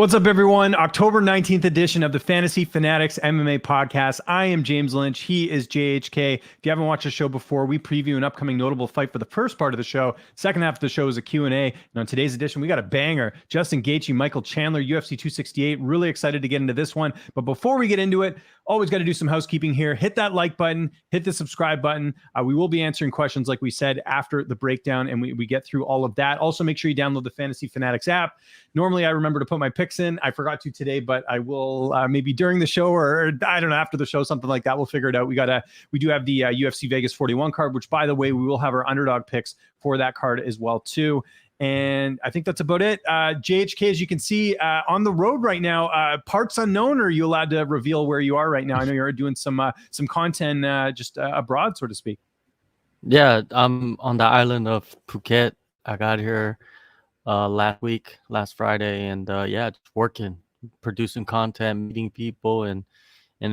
What's up, everyone? October 19th edition of the Fantasy Fanatics MMA podcast. I am James Lynch. He is JHK. If you haven't watched the show before, we preview an upcoming notable fight for the first part of the show. Second half of the show is a Q&A. And on today's edition, we got a banger. Justin Gaethje, Michael Chandler, UFC 268. Really excited to get into this one. But before we get into it, always got to do some housekeeping here. Hit that like button. Hit the subscribe button. We will be answering questions, like we said, after the breakdown, and we get through all of that. Also, make sure you download the Fantasy Fanatics app. Normally, I remember to put my picks in. I forgot to today, but I will maybe during the show or I don't know, after the show, something like that. We'll figure it out. We do have the UFC Vegas 41 card, which, by the way, we will have our underdog picks for that card as well too. And I think that's about it. JHK, as you can see, on the road right now, parts unknown. Are you allowed to reveal where you are right now? I know you're doing some content just abroad, so to speak. Yeah, I'm on the island of Phuket. I got here last Friday, and just working, producing content, meeting people, and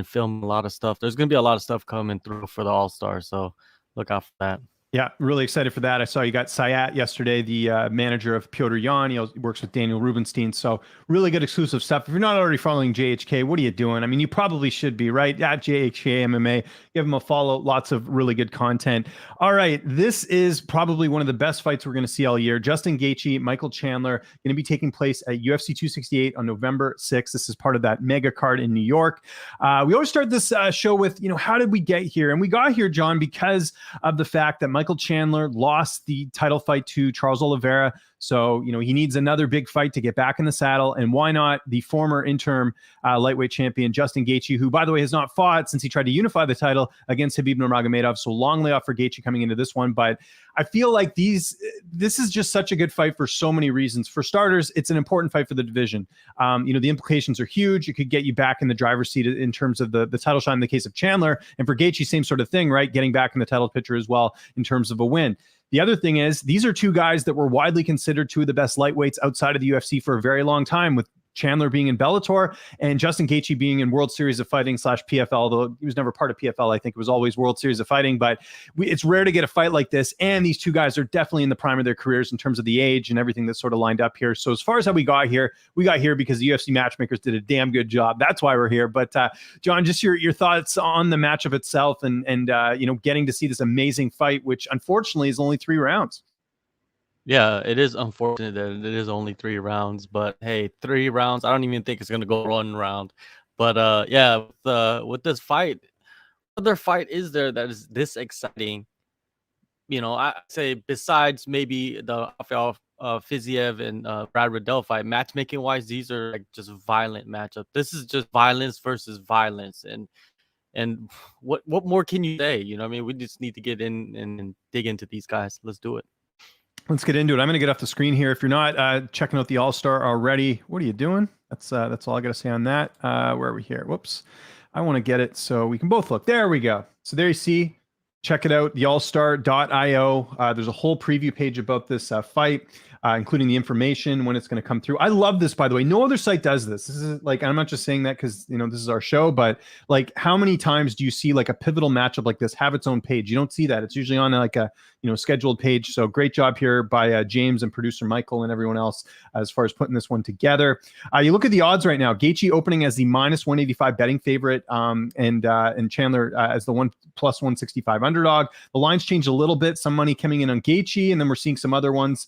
filming a lot of stuff. There's gonna be a lot of stuff coming through for the All-Star, so look out for that. Yeah, really excited for that. I saw you got Sayat yesterday, the manager of Piotr Jan. He works with Daniel Rubenstein. So really good exclusive stuff. If you're not already following JHK, what are you doing? I mean, you probably should be, right? At JHK MMA. Give him a follow. Lots of really good content. All right, this is probably one of the best fights we're going to see all year. Justin Gaethje, Michael Chandler, going to be taking place at UFC 268 on November 6th. This is part of that mega card in New York. We always start this show with, how did we get here? And we got here, John, because of the fact that Michael Chandler lost the title fight to Charles Oliveira. So, he needs another big fight to get back in the saddle. And why not the former interim lightweight champion, Justin Gaethje, who, by the way, has not fought since he tried to unify the title against Khabib Nurmagomedov. So long layoff for Gaethje coming into this one. But I feel like this is just such a good fight for so many reasons. For starters, it's an important fight for the division. The implications are huge. It could get you back in the driver's seat in terms of the title shot in the case of Chandler. And for Gaethje, same sort of thing, right? Getting back in the title picture as well in terms of a win. The other thing is, these are two guys that were widely considered two of the best lightweights outside of the UFC for a very long time, with Chandler being in Bellator and Justin Gaethje being in World Series of Fighting / PFL, although he was never part of PFL. I think it was always World Series of Fighting, but it's rare to get a fight like this. And these two guys are definitely in the prime of their careers in terms of the age and everything that's sort of lined up here. So as far as how we got here because the UFC matchmakers did a damn good job. That's why we're here. But John, just your thoughts on the matchup itself and getting to see this amazing fight, which unfortunately is only 3 rounds. Yeah, it is unfortunate that it is only 3 rounds, but hey, 3 rounds, I don't even think it's gonna go 1 round. But with this fight, what other fight is there that is this exciting? I say besides maybe the Rafael Fiziev and Brad Riddell fight, matchmaking wise, these are like just violent matchup. This is just violence versus violence, and what more can you say? We just need to get in and dig into these guys. Let's do it. Let's get into it. I'm going to get off the screen here. If you're not checking out the All-Star already, what are you doing? That's all I got to say on that. Where are we here? Whoops. I want to get it so we can both look. There we go. So there you see. Check it out, theallstar.io. There's a whole preview page about this fight, including the information when it's going to come through. I love this, by the way. No other site does this. This is like, I'm not just saying that because, this is our show, but like, how many times do you see like a pivotal matchup like this have its own page? You don't see that. It's usually on like a, scheduled page. So great job here by James and producer Michael and everyone else as far as putting this one together. You look at the odds right now. Gaethje opening as the -185 betting favorite, and Chandler as the +165 underdog. The lines changed a little bit. Some money coming in on Gaethje, and then we're seeing some other ones,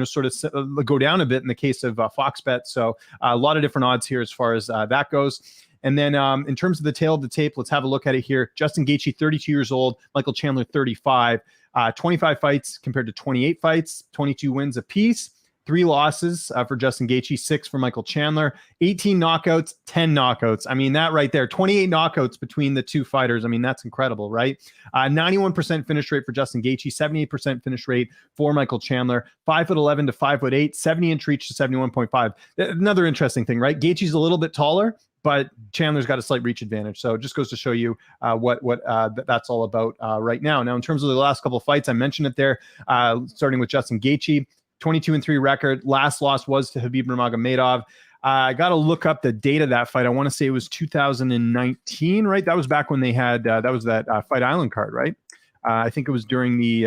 sort of go down a bit in the case of Fox Bet. So a lot of different odds here as far as that goes. And then in terms of the tail of the tape, let's have a look at it here. Justin Gaethje, 32 years old. Michael Chandler, 35. 25 fights compared to 28 fights, 22 wins apiece. 3 losses for Justin Gaethje, 6 for Michael Chandler, 18 knockouts, 10 knockouts. I mean, that right there, 28 knockouts between the two fighters. I mean, that's incredible, right? 91% finish rate for Justin Gaethje, 78% finish rate for Michael Chandler, 5'11" to 5'8", 70-inch reach to 71.5. Another interesting thing, right? Gaethje's a little bit taller, but Chandler's got a slight reach advantage. So it just goes to show you what that's all about right now. Now, in terms of the last couple of fights, I mentioned it there, starting with Justin Gaethje. 22-3 record. Last loss was to Khabib Nurmagomedov. I got to look up the date of that fight. I want to say it was 2019, right? That was back when they had that was that Fight Island card, right? I think it was during the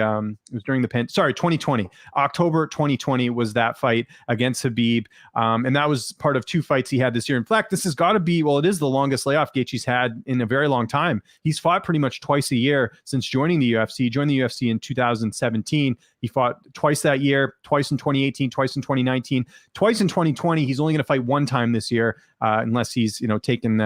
2020. October 2020 was that fight against Khabib. And that was part of 2 fights he had this year. In fact, this has got to be, well, it is the longest layoff Gaethje's had in a very long time. He's fought pretty much twice a year since joining the UFC. He joined the UFC in 2017. He fought twice that year, twice in 2018, twice in 2019, twice in 2020. He's only going to fight 1 time this year, unless he's, taken,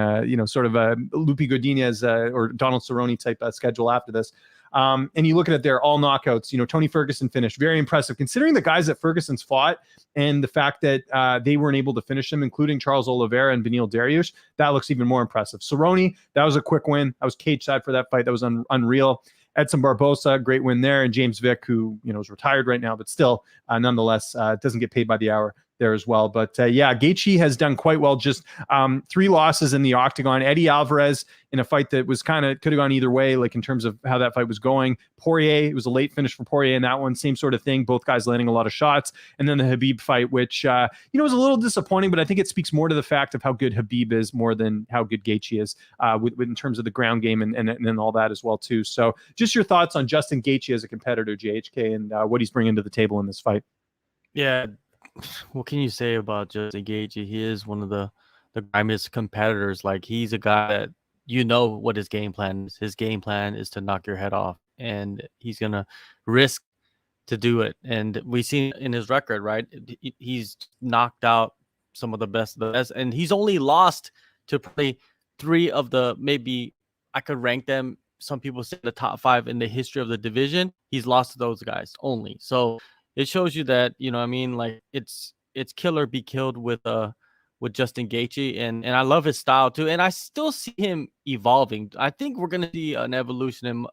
sort of a Lupi Godinez or Donald Cerrone type schedule after this. And you look at it there, all knockouts. Tony Ferguson finished. Very impressive, considering the guys that Ferguson's fought and the fact that they weren't able to finish him, including Charles Oliveira and Beneil Dariush. That looks even more impressive. Cerrone, that was a quick win. I was cage side for that fight. That was unreal. Edson Barbosa, great win there. And James Vick, who, is retired right now, but still, nonetheless, doesn't get paid by the hour there as well. But Gaethje has done quite well. Just 3 losses in the octagon. Eddie Alvarez in a fight that was could have gone either way, like in terms of how that fight was going. Poirier, it was a late finish for Poirier in that one. Same sort of thing. Both guys landing a lot of shots. And then the Khabib fight, which, was a little disappointing, but I think it speaks more to the fact of how good Khabib is more than how good Gaethje is with in terms of the ground game and all that as well, too. So just your thoughts on Justin Gaethje as a competitor, JHK, and what he's bringing to the table in this fight. Yeah. What can you say about Justin Gaethje? He is one of the grimiest competitors. Like, he's a guy that what his game plan is. His game plan is to knock your head off, and he's gonna risk to do it. And we see in his record, right? He's knocked out some of the best, and he's only lost to probably 3 of the, maybe I could rank them. Some people say the top 5 in the history of the division. He's lost to those guys only. So it shows you that, like, it's kill or be killed with Justin Gaethje, and I love his style too, and I still see him evolving. I think we're gonna see an evolution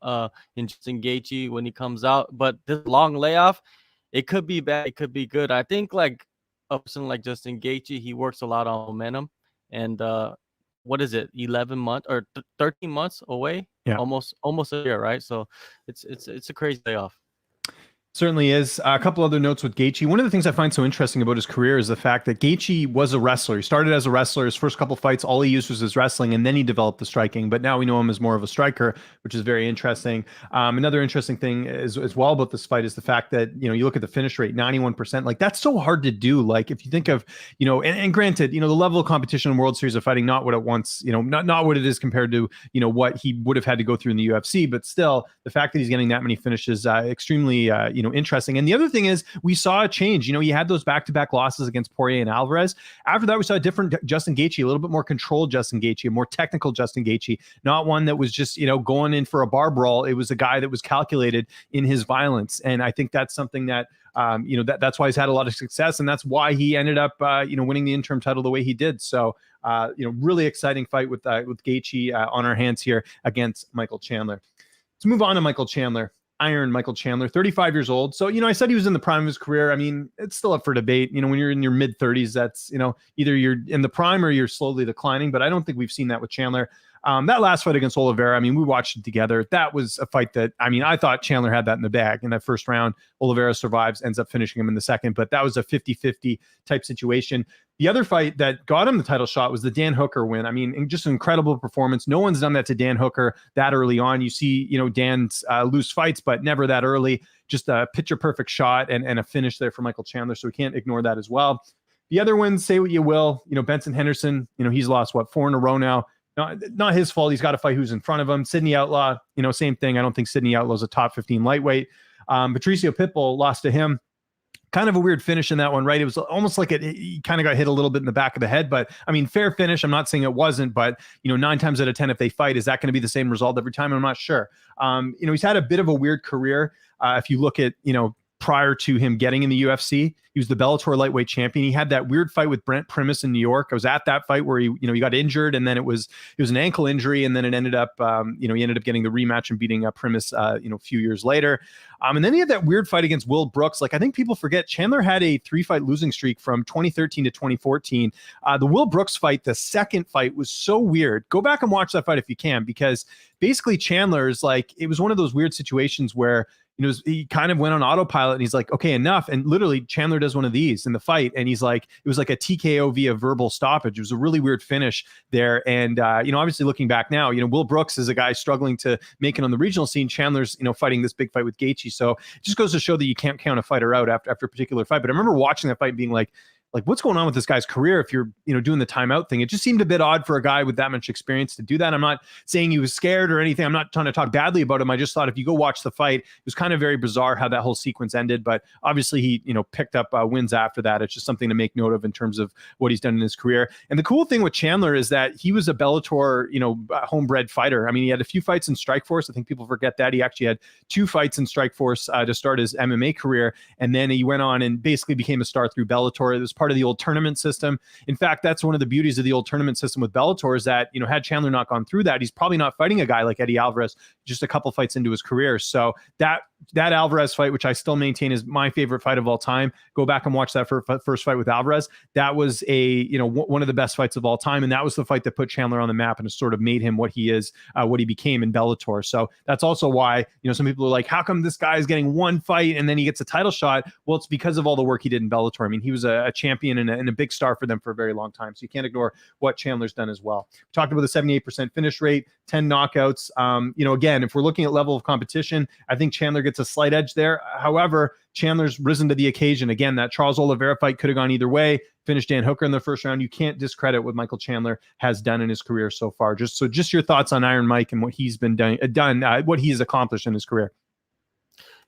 in Justin Gaethje when he comes out, but this long layoff, it could be bad, it could be good. I think, like, a person like Justin Gaethje, he works a lot on momentum, and what is it, 11 months or 13 months away? Yeah, almost a year, right? So it's a crazy layoff. Certainly is. A couple other notes with Gaethje. One of the things I find so interesting about his career is the fact that Gaethje was a wrestler. He started as a wrestler. His first couple fights, all he used was his wrestling, and then he developed the striking. But now we know him as more of a striker, which is very interesting. Another interesting thing as well about this fight is the fact that, you look at the finish rate, 91%. Like, that's so hard to do. Like, if you think of, and granted, the level of competition in World Series of Fighting, not what it once, not what it is compared to, what he would have had to go through in the UFC. But still, the fact that he's getting that many finishes, extremely, interesting. And the other thing is, we saw a change. He had those back-to-back losses against Poirier and Alvarez. After that, we saw a different Justin Gaethje, a little bit more controlled Justin Gaethje, a more technical Justin Gaethje, not one that was just, going in for a bar brawl. It was a guy that was calculated in his violence. And I think that's something that, that's why he's had a lot of success. And that's why he ended up, winning the interim title the way he did. So, really exciting fight with Gaethje on our hands here against Michael Chandler. Let's move on to Michael Chandler. Iron Michael Chandler, 35 years old. So, I said he was in the prime of his career. I mean, it's still up for debate. When you're in your mid 30s, that's, either you're in the prime or you're slowly declining, but I don't think we've seen that with Chandler. That last fight against Oliveira, I mean, we watched it together. That was a fight that, I thought Chandler had that in the bag in that first round. Oliveira survives, ends up finishing him in the second, but that was a 50-50 type situation. The other fight that got him the title shot was the Dan Hooker win. Just an incredible performance. No one's done that to Dan Hooker that early on. You see, Dan's lose fights, but never that early. Just a picture perfect shot and a finish there for Michael Chandler. So we can't ignore that as well. The other wins, say what you will, Benson Henderson, he's lost 4 in a row now. Not his fault. He's got to fight who's in front of him. Sidney Outlaw, same thing. I don't think Sidney Outlaw's a top 15 lightweight. Patricio Pitbull lost to him. Kind of a weird finish in that one, right? It was almost like he kind of got hit a little bit in the back of the head, but fair finish. I'm not saying it wasn't, but 9 times out of 10, if they fight, is that going to be the same result every time? I'm not sure. He's had a bit of a weird career. If you look at, prior to him getting in the UFC, he was the Bellator lightweight champion. He had that weird fight with Brent Primus in New York. I was at that fight where he got injured, and then it was an ankle injury, and then it ended up, he ended up getting the rematch and beating Primus, a few years later. And then he had that weird fight against Will Brooks. Like, I think people forget Chandler had a 3-fight losing streak from 2013 to 2014. The Will Brooks fight, the second fight, was so weird. Go back and watch that fight if you can, because basically Chandler's like, it was one of those weird situations where he kind of went on autopilot and he's like, okay, enough. And literally Chandler does one of these in the fight. And he's like, it was like a TKO via verbal stoppage. It was a really weird finish there. And, obviously looking back now, Will Brooks is a guy struggling to make it on the regional scene. Chandler's, fighting this big fight with Gaethje. So it just goes to show that you can't count a fighter out after a particular fight. But I remember watching that fight and being like, what's going on with this guy's career if you're, doing the timeout thing? It just seemed a bit odd for a guy with that much experience to do that. I'm not saying he was scared or anything. I'm not trying to talk badly about him. I just thought if you go watch the fight, it was kind of very bizarre how that whole sequence ended. But obviously he, picked up wins after that. It's just something to make note of in terms of what he's done in his career. And the cool thing with Chandler is that he was a Bellator, homebred fighter. I mean, he had a few fights in Strikeforce. I think people forget that. He actually had 2 fights in Strikeforce to start his MMA career. And then he went on and basically became a star through Bellator. It was part of the old tournament system. In fact, that's one of the beauties of the old tournament system with Bellator is that, had Chandler not gone through that, he's probably not fighting a guy like Eddie Alvarez just a couple fights into his career. So that Alvarez fight, which I still maintain is my favorite fight of all time, go back and watch that first fight with Alvarez. That was one of the best fights of all time. And that was the fight that put Chandler on the map and has sort of made him what he is, what he became in Bellator. So that's also why, some people are like, how come this guy is getting one fight and then he gets a title shot? Well, it's because of all the work he did in Bellator. I mean, he was a champion and a big star for them for a very long time. So you can't ignore what Chandler's done as well. We talked about the 78% finish rate, 10 knockouts. Again, if we're looking at level of competition, I think Chandler gets a slight edge there. However, Chandler's risen to the occasion. Again, that Charles Oliveira fight could have gone either way. Finished Dan Hooker in the first round. You can't discredit what Michael Chandler has done in his career so far. Just your thoughts on Iron Mike and what he's been done, what he has accomplished in his career.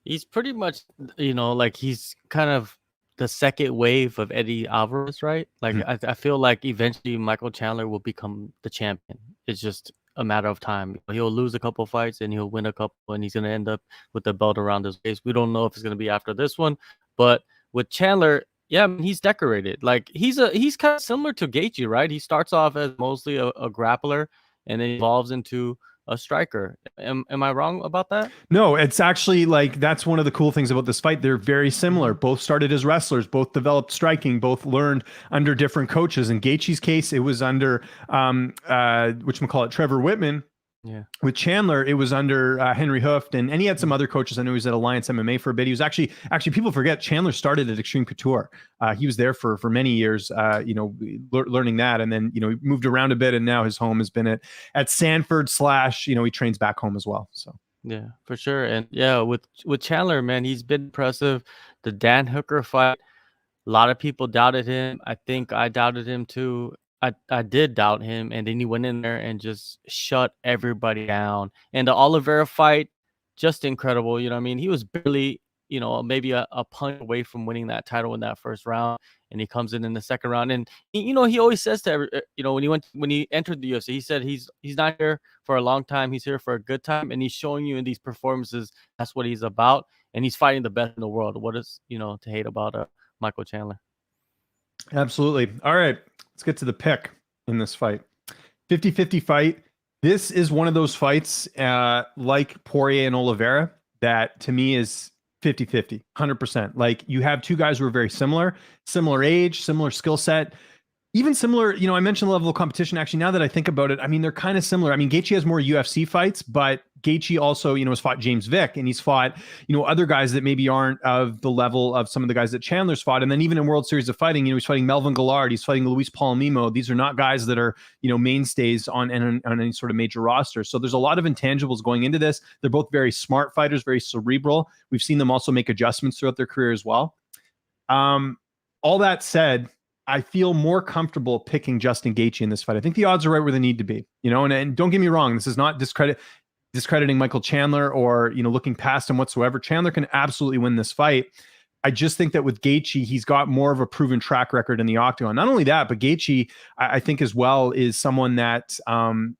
He's pretty much, he's kind of the second wave of Eddie Alvarez, right? I feel like eventually Michael Chandler will become the champion. It's just a matter of time. He'll lose a couple fights and he'll win a couple, and he's going to end up with the belt around his waist. We don't know if it's going to be after this one, but with Chandler, yeah, he's decorated. He's kind of similar to Gaethje, right? He starts off as mostly a grappler and then evolves into a striker. Am I wrong about that? No, it's actually that's one of the cool things about this fight. They're very similar. Both started as wrestlers, both developed striking, both learned under different coaches. In Gaethje's case, it was under Trevor Whitman. Yeah. With Chandler, it was under Henry Hooft, and he had some other coaches. I know he was at Alliance MMA for a bit. He was actually people forget Chandler started at Extreme Couture. He was there for many years, learning that, and then he moved around a bit, and now his home has been at Sanford / he trains back home as well. So yeah, for sure. And yeah, with Chandler, man, he's been impressive. The Dan Hooker fight, a lot of people doubted him. I think I doubted him too. I did doubt him, and then he went in there and just shut everybody down. And the Oliveira fight, just incredible. He was barely, maybe a punch away from winning that title in that first round, and he comes in the second round. And he always says to when he entered the UFC, he said he's not here for a long time. He's here for a good time, and he's showing you in these performances that's what he's about. And he's fighting the best in the world. What is to hate about Michael Chandler? Absolutely. All right. Let's get to the pick in this fight. 50-50 fight. This is one of those fights like Poirier and Oliveira that to me is 50-50, 100%. You have two guys who are very similar age, similar skill set, even similar, I mentioned the level of competition. Actually, now that I think about it, they're kind of similar. Gaethje has more UFC fights, but Gaethje also, has fought James Vick, and he's fought, other guys that maybe aren't of the level of some of the guys that Chandler's fought. And then even in World Series of Fighting, he's fighting Melvin Gillard, he's fighting Luis Palomino. These are not guys that are, mainstays on any sort of major roster. So there's a lot of intangibles going into this. They're both very smart fighters, very cerebral. We've seen them also make adjustments throughout their career as well. All that said, I feel more comfortable picking Justin Gaethje in this fight. I think the odds are right where they need to be, and don't get me wrong. This is not discrediting Michael Chandler or, looking past him whatsoever. Chandler can absolutely win this fight. I just think that with Gaethje, he's got more of a proven track record in the octagon. Not only that, but Gaethje, I think as well, is someone that, can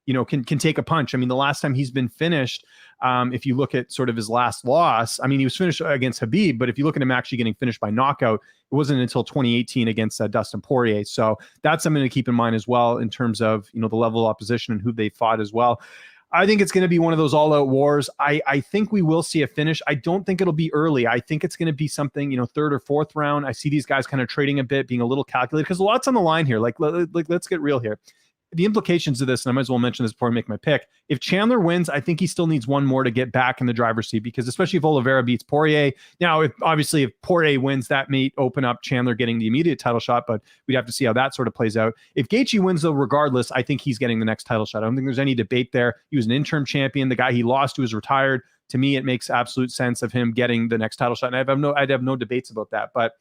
take a punch. The last time he's been finished, if you look at sort of his last loss, he was finished against Khabib, but if you look at him actually getting finished by knockout, it wasn't until 2018 against Dustin Poirier. So that's something to keep in mind as well in terms of, the level of opposition and who they fought as well. I think it's going to be one of those all-out wars. I think we will see a finish. I don't think it'll be early. I think it's going to be something, third or fourth round. I see these guys kind of trading a bit, being a little calculated because a lot's on the line here. Let's get real here. the implications of this, and I might as well mention this before I make my pick. If Chandler wins, I think he still needs one more to get back in the driver's seat, because especially if Oliveira beats Poirier. Now, if Poirier wins, that may open up Chandler getting the immediate title shot, but we'd have to see how that sort of plays out. If Gaethje wins, though, regardless, I think he's getting the next title shot. I don't think there's any debate there. He was an interim champion. The guy he lost to is retired. To me, it makes absolute sense of him getting the next title shot. And I'd have no debates about that. But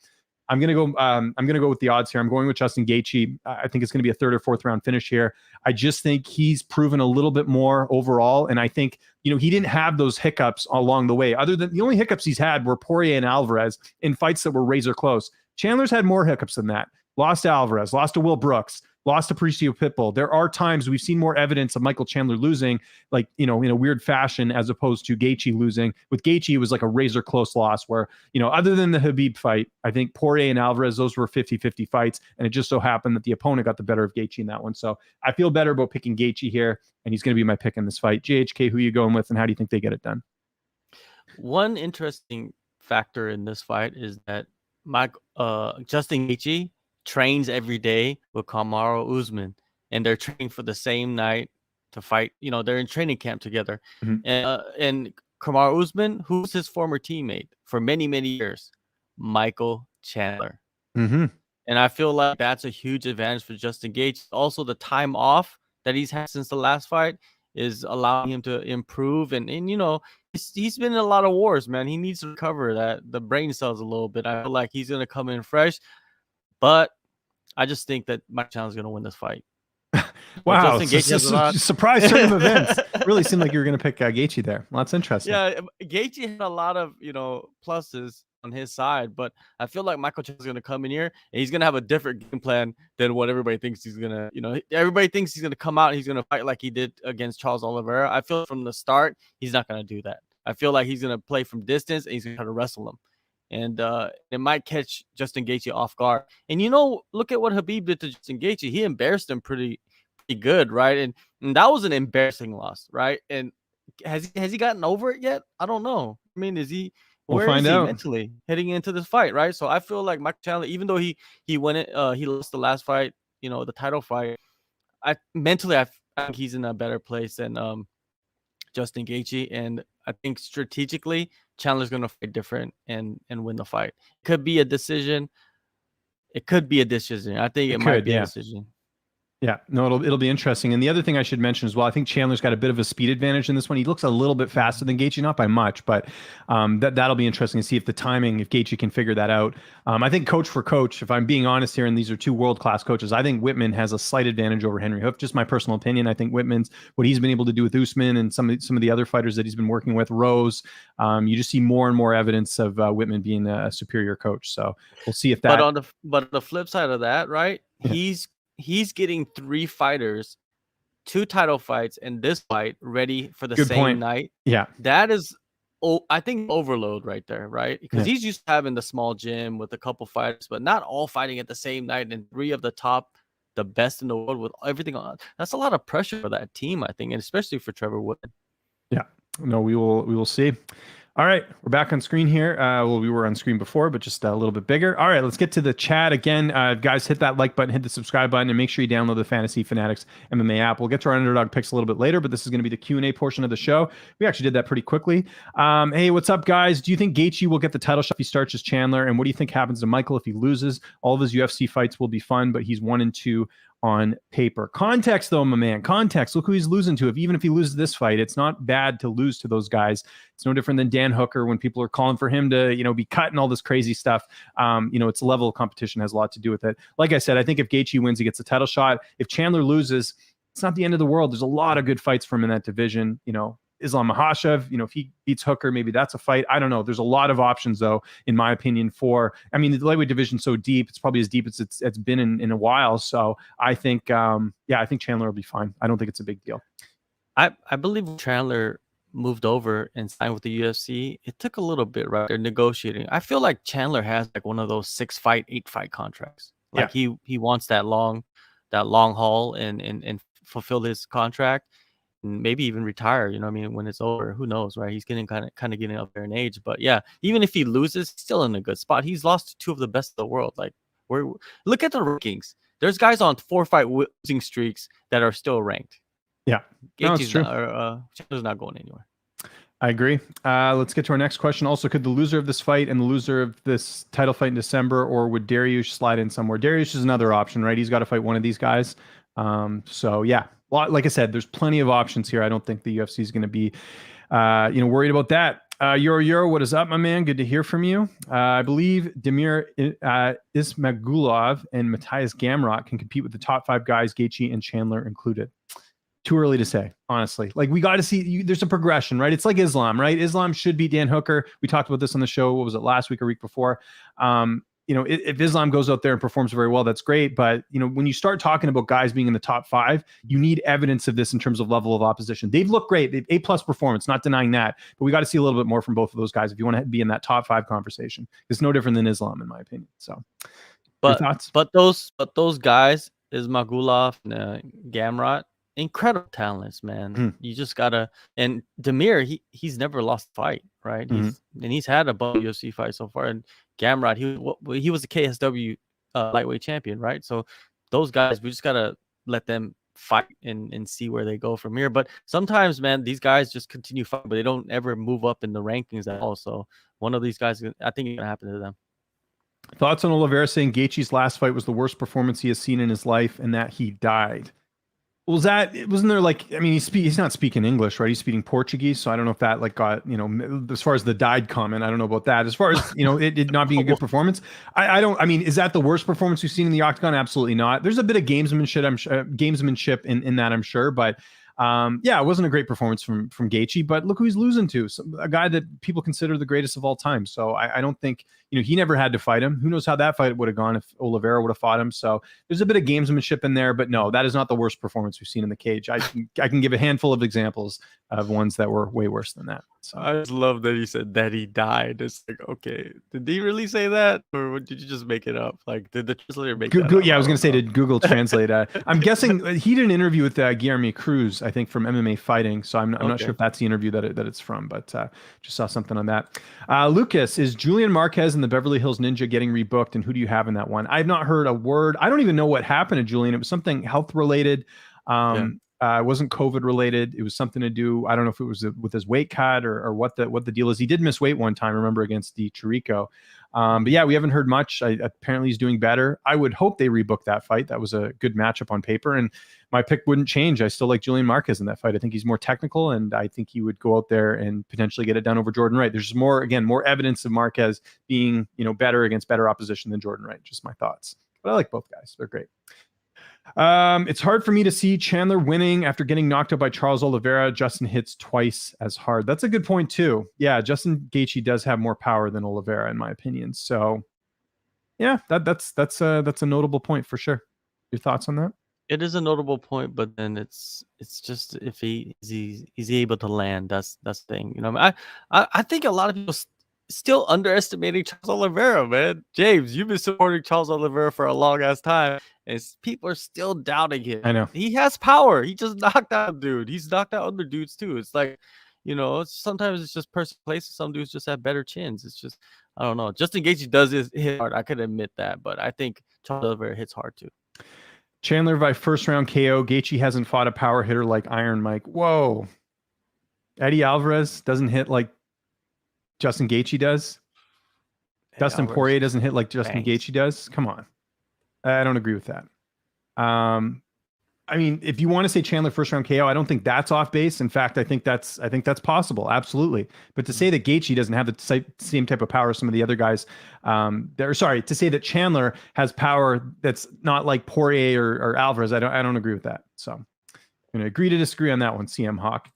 I'm gonna go with the odds here. I'm going with Justin Gaethje. I think it's gonna be a third or fourth round finish here. I just think he's proven a little bit more overall, and I think he didn't have those hiccups along the way. Other than the only hiccups he's had were Poirier and Alvarez in fights that wwere razor close. Chandler's had more hiccups than that. Lost to Alvarez, lost to Will Brooks, lost to Patricio Pitbull. There are times we've seen more evidence of Michael Chandler losing, like, in a weird fashion, as opposed to Gaethje losing. With Gaethje, it was like a razor close loss where, other than the Khabib fight, I think Poirier and Alvarez, those were 50-50 fights. And it just so happened that the opponent got the better of Gaethje in that one. So I feel better about picking Gaethje here, and he's going to be my pick in this fight. JHK, who are you going with, and how do you think they get it done? One interesting factor in this fight is that Justin Gaethje trains every day with Kamaru Usman, and they're training for the same night to fight. They're in training camp together. Mm-hmm. And Kamaru Usman, who's his former teammate for many, many years, Michael Chandler. Mm-hmm. And I feel like that's a huge advantage for Justin Gaethje. Also, the time off that he's had since the last fight is allowing him to improve. And he's been in a lot of wars, man. He needs to recover the brain cells a little bit. I feel like he's going to come in fresh. But I just think that Mike Chandler's going to win this fight. Wow, surprise turn of events. Really seemed like you were going to pick Gaethje there. Well, that's interesting. Yeah, Gaethje had a lot of pluses on his side, but I feel like Michael Chandler's going to come in here and he's going to have a different game plan than what everybody thinks he's going to. Everybody thinks he's going to come out and he's going to fight like he did against Charles Oliveira. I feel from the start he's not going to do that. I feel like he's going to play from distance and he's going to try to wrestle him. And it might catch Justin Gaethje off guard. And look at what Khabib did to Justin Gaethje. He embarrassed him pretty good, right? And that was an embarrassing loss, right? And has he gotten over it yet? I don't know. I mean, where is he mentally heading into this fight, right? So I feel like Mike Chandler, even though he won it, he lost the last fight, the title fight. I think he's in a better place than Justin Gaethje, and I think strategically Chandler's going to fight different and win the fight. Could be a decision. It could be a decision. I think it might be a decision. Yeah, no, it'll be interesting. And the other thing I should mention as well, I think Chandler's got a bit of a speed advantage in this one. He looks a little bit faster than Gaethje, not by much, but that'll be interesting to see if Gaethje can figure that out. I think coach for coach, if I'm being honest here, and these are two world-class coaches, I think Whitman has a slight advantage over Henry Hoof. Just my personal opinion. I think Whitman's what he's been able to do with Usman and some of the other fighters that he's been working with, Rose. You just see more and more evidence of Whitman being a superior coach. So we'll see if that. But on the flip side of that, right? Yeah. He's getting 3 fighters, 2 title fights, and this fight ready for the same night. Yeah. That is, I think, overload right there, right? Because he's used to having the small gym with a couple fighters, but not all fighting at the same night, and 3 of the best in the world with everything on. That's a lot of pressure for that team, I think, and especially for Trevor Wood. Yeah. No, we will see. All right, we're back on screen here. Well, we were on screen before, but just a little bit bigger. All right, let's get to the chat again. Guys, hit that like button, hit the subscribe button, and make sure you download the Fantasy Fanatics MMA app. We'll get to our Underdog picks a little bit later, but this is going to be the Q&A portion of the show. We actually did that pretty quickly. Hey, what's up, guys? Do you think Gaethje will get the title shot if he starts as Chandler? And what do you think happens to Michael if he loses? All of his UFC fights will be fun, but he's 1-2 on paper. Context, though, my man. Context. Look who he's losing to. Even if he loses this fight, it's not bad to lose to those guys. It's no different than Dan Hooker when people are calling for him to, be cut and all this crazy stuff. It's a level of competition has a lot to do with it. Like I said, I think if Gaethje wins, he gets a title shot. If Chandler loses, it's not the end of the world. There's a lot of good fights for him in that division. Islam Makhachev, if he beats Hooker, maybe that's a fight. I don't know. There's a lot of options, though, in my opinion, the lightweight division's so deep. It's probably as deep as it's been in a while. So I think, I think Chandler will be fine. I don't think it's a big deal. I believe Chandler moved over and signed with the UFC. It took a little bit, right? They're negotiating. I feel like Chandler has like one of those 6-fight, 8-fight contracts. Like he wants that long haul and fulfill his contract. Maybe even retire, when it's over, who knows, right? He's getting kind of getting up there in age, but yeah, even if he loses, he's still in a good spot. He's lost to 2 of the best of the world. Like, look at the rankings. There's guys on 4-fight losing streaks that are still ranked. Yeah, no, it's Gaethje's true. Chandler's not going anywhere. I agree. Let's get to our next question. Also, could the loser of this fight and the loser of this title fight in December, or would Dariush slide in somewhere? Dariush is another option, right? He's got to fight one of these guys. So yeah, well, like I said, there's plenty of options here. I don't think the UFC is going to be, worried about that. Euro, what is up, my man? Good to hear from you. I believe Damir Ismagulov and Matthias Gamrot can compete with the top 5 guys, Gaethje and Chandler included. Too early to say, honestly. Like, we got to see, there's a progression, right? It's like Islam, right? Islam should beat Dan Hooker. We talked about this on the show. What was it, last week or week before? If Islam goes out there and performs very well, that's great. But, when you start talking about guys being in the top 5, you need evidence of this in terms of level of opposition. They've looked great. They've A+ performance, not denying that. But we got to see a little bit more from both of those guys if you want to be in that top 5 conversation. It's no different than Islam, in my opinion. So, your thoughts? But those guys, Ismagulov and Gamrot, incredible talents, man. You just gotta. And Damir, he's never lost a fight, right? He's had a bunch of UFC fights so far. And Gamrot, he was the KSW lightweight champion, right? So those guys, we just gotta let them fight and see where they go from here. But sometimes, man, these guys just continue fighting, but they don't ever move up in the rankings at all. So one of these guys, I think it's gonna happen to them. Thoughts on Oliveira saying Gaethje's last fight was the worst performance he has seen in his life and that he died? Wasn't there like, I mean, he's not speaking English, right? He's speaking Portuguese. So I don't know if that like got, as far as the died comment, I don't know about that. As far as, it not being a good performance, I mean, is that the worst performance we've seen in the octagon? Absolutely not. There's a bit of gamesmanship in that, I'm sure. But it wasn't a great performance from Gaethje, but look who he's losing to. A guy that people consider the greatest of all time. So I don't think, he never had to fight him. Who knows how that fight would have gone if Oliveira would have fought him. So there's a bit of gamesmanship in there, but no, that is not the worst performance we've seen in the cage. I can give a handful of examples of ones that were way worse than that. So I just love that he said that he died. It's like, okay, did he really say that, or did you just make it up? Like, did the translator make that up? Yeah, I was going to say, did Google Translate? I'm guessing he did an interview with Guilherme Cruz, I think, from MMA Fighting. So I'm not sure if that's the interview that it's from, but just saw something on that. Lucas, is Julian Marquez and the Beverly Hills Ninja getting rebooked, and who do you have in that one? I've not heard a word. I don't even know what happened to Julian. It was something health related. It wasn't COVID related. It was something to do, I don't know if it was with his weight cut or what the deal is. He did miss weight one time, remember, against the Chirico. But yeah, we haven't heard much. Apparently he's doing better. I would hope they rebook that fight. That was a good matchup on paper, and my pick wouldn't change. I still like Julian Marquez in that fight. I think he's more technical, and I think he would go out there and potentially get it done over Jordan Wright. There's more evidence of Marquez being, better against better opposition than Jordan Wright. Just my thoughts. But I like both guys. They're great. It's hard for me to see Chandler winning after getting knocked out by Charles Oliveira. Justin hits twice as hard. That's a good point too. Yeah, Justin Gaethje does have more power than Oliveira, in my opinion. So, yeah, that's a notable point for sure. Your thoughts on that? It is a notable point, but then it's just if he's able to land. That's the thing. I think a lot of people still underestimating Charles Oliveira, man. James, you've been supporting Charles Oliveira for a long ass time, and people are still doubting him. I know. He has power. He just knocked out a dude. He's knocked out other dudes too. It's like, sometimes it's just person places. Some dudes just have better chins. It's just, I don't know. Justin Gaethje does hit hard. I could admit that, but I think Charles Oliveira hits hard too. Chandler by first round KO. Gaethje hasn't fought a power hitter like Iron Mike. Whoa. Eddie Alvarez doesn't hit like Justin Gaethje does. Dustin Poirier doesn't hit like Justin Gaethje does. Come on. I don't agree with that. I mean, if you want to say Chandler first round KO, I don't think that's off base. In fact, I think that's possible. Absolutely. But to say that Gaethje doesn't have the same type of power as some of the other guys, to say that Chandler has power that's not like Poirier or Alvarez, I don't agree with that. So I'm going to agree to disagree on that one, CM Hawk.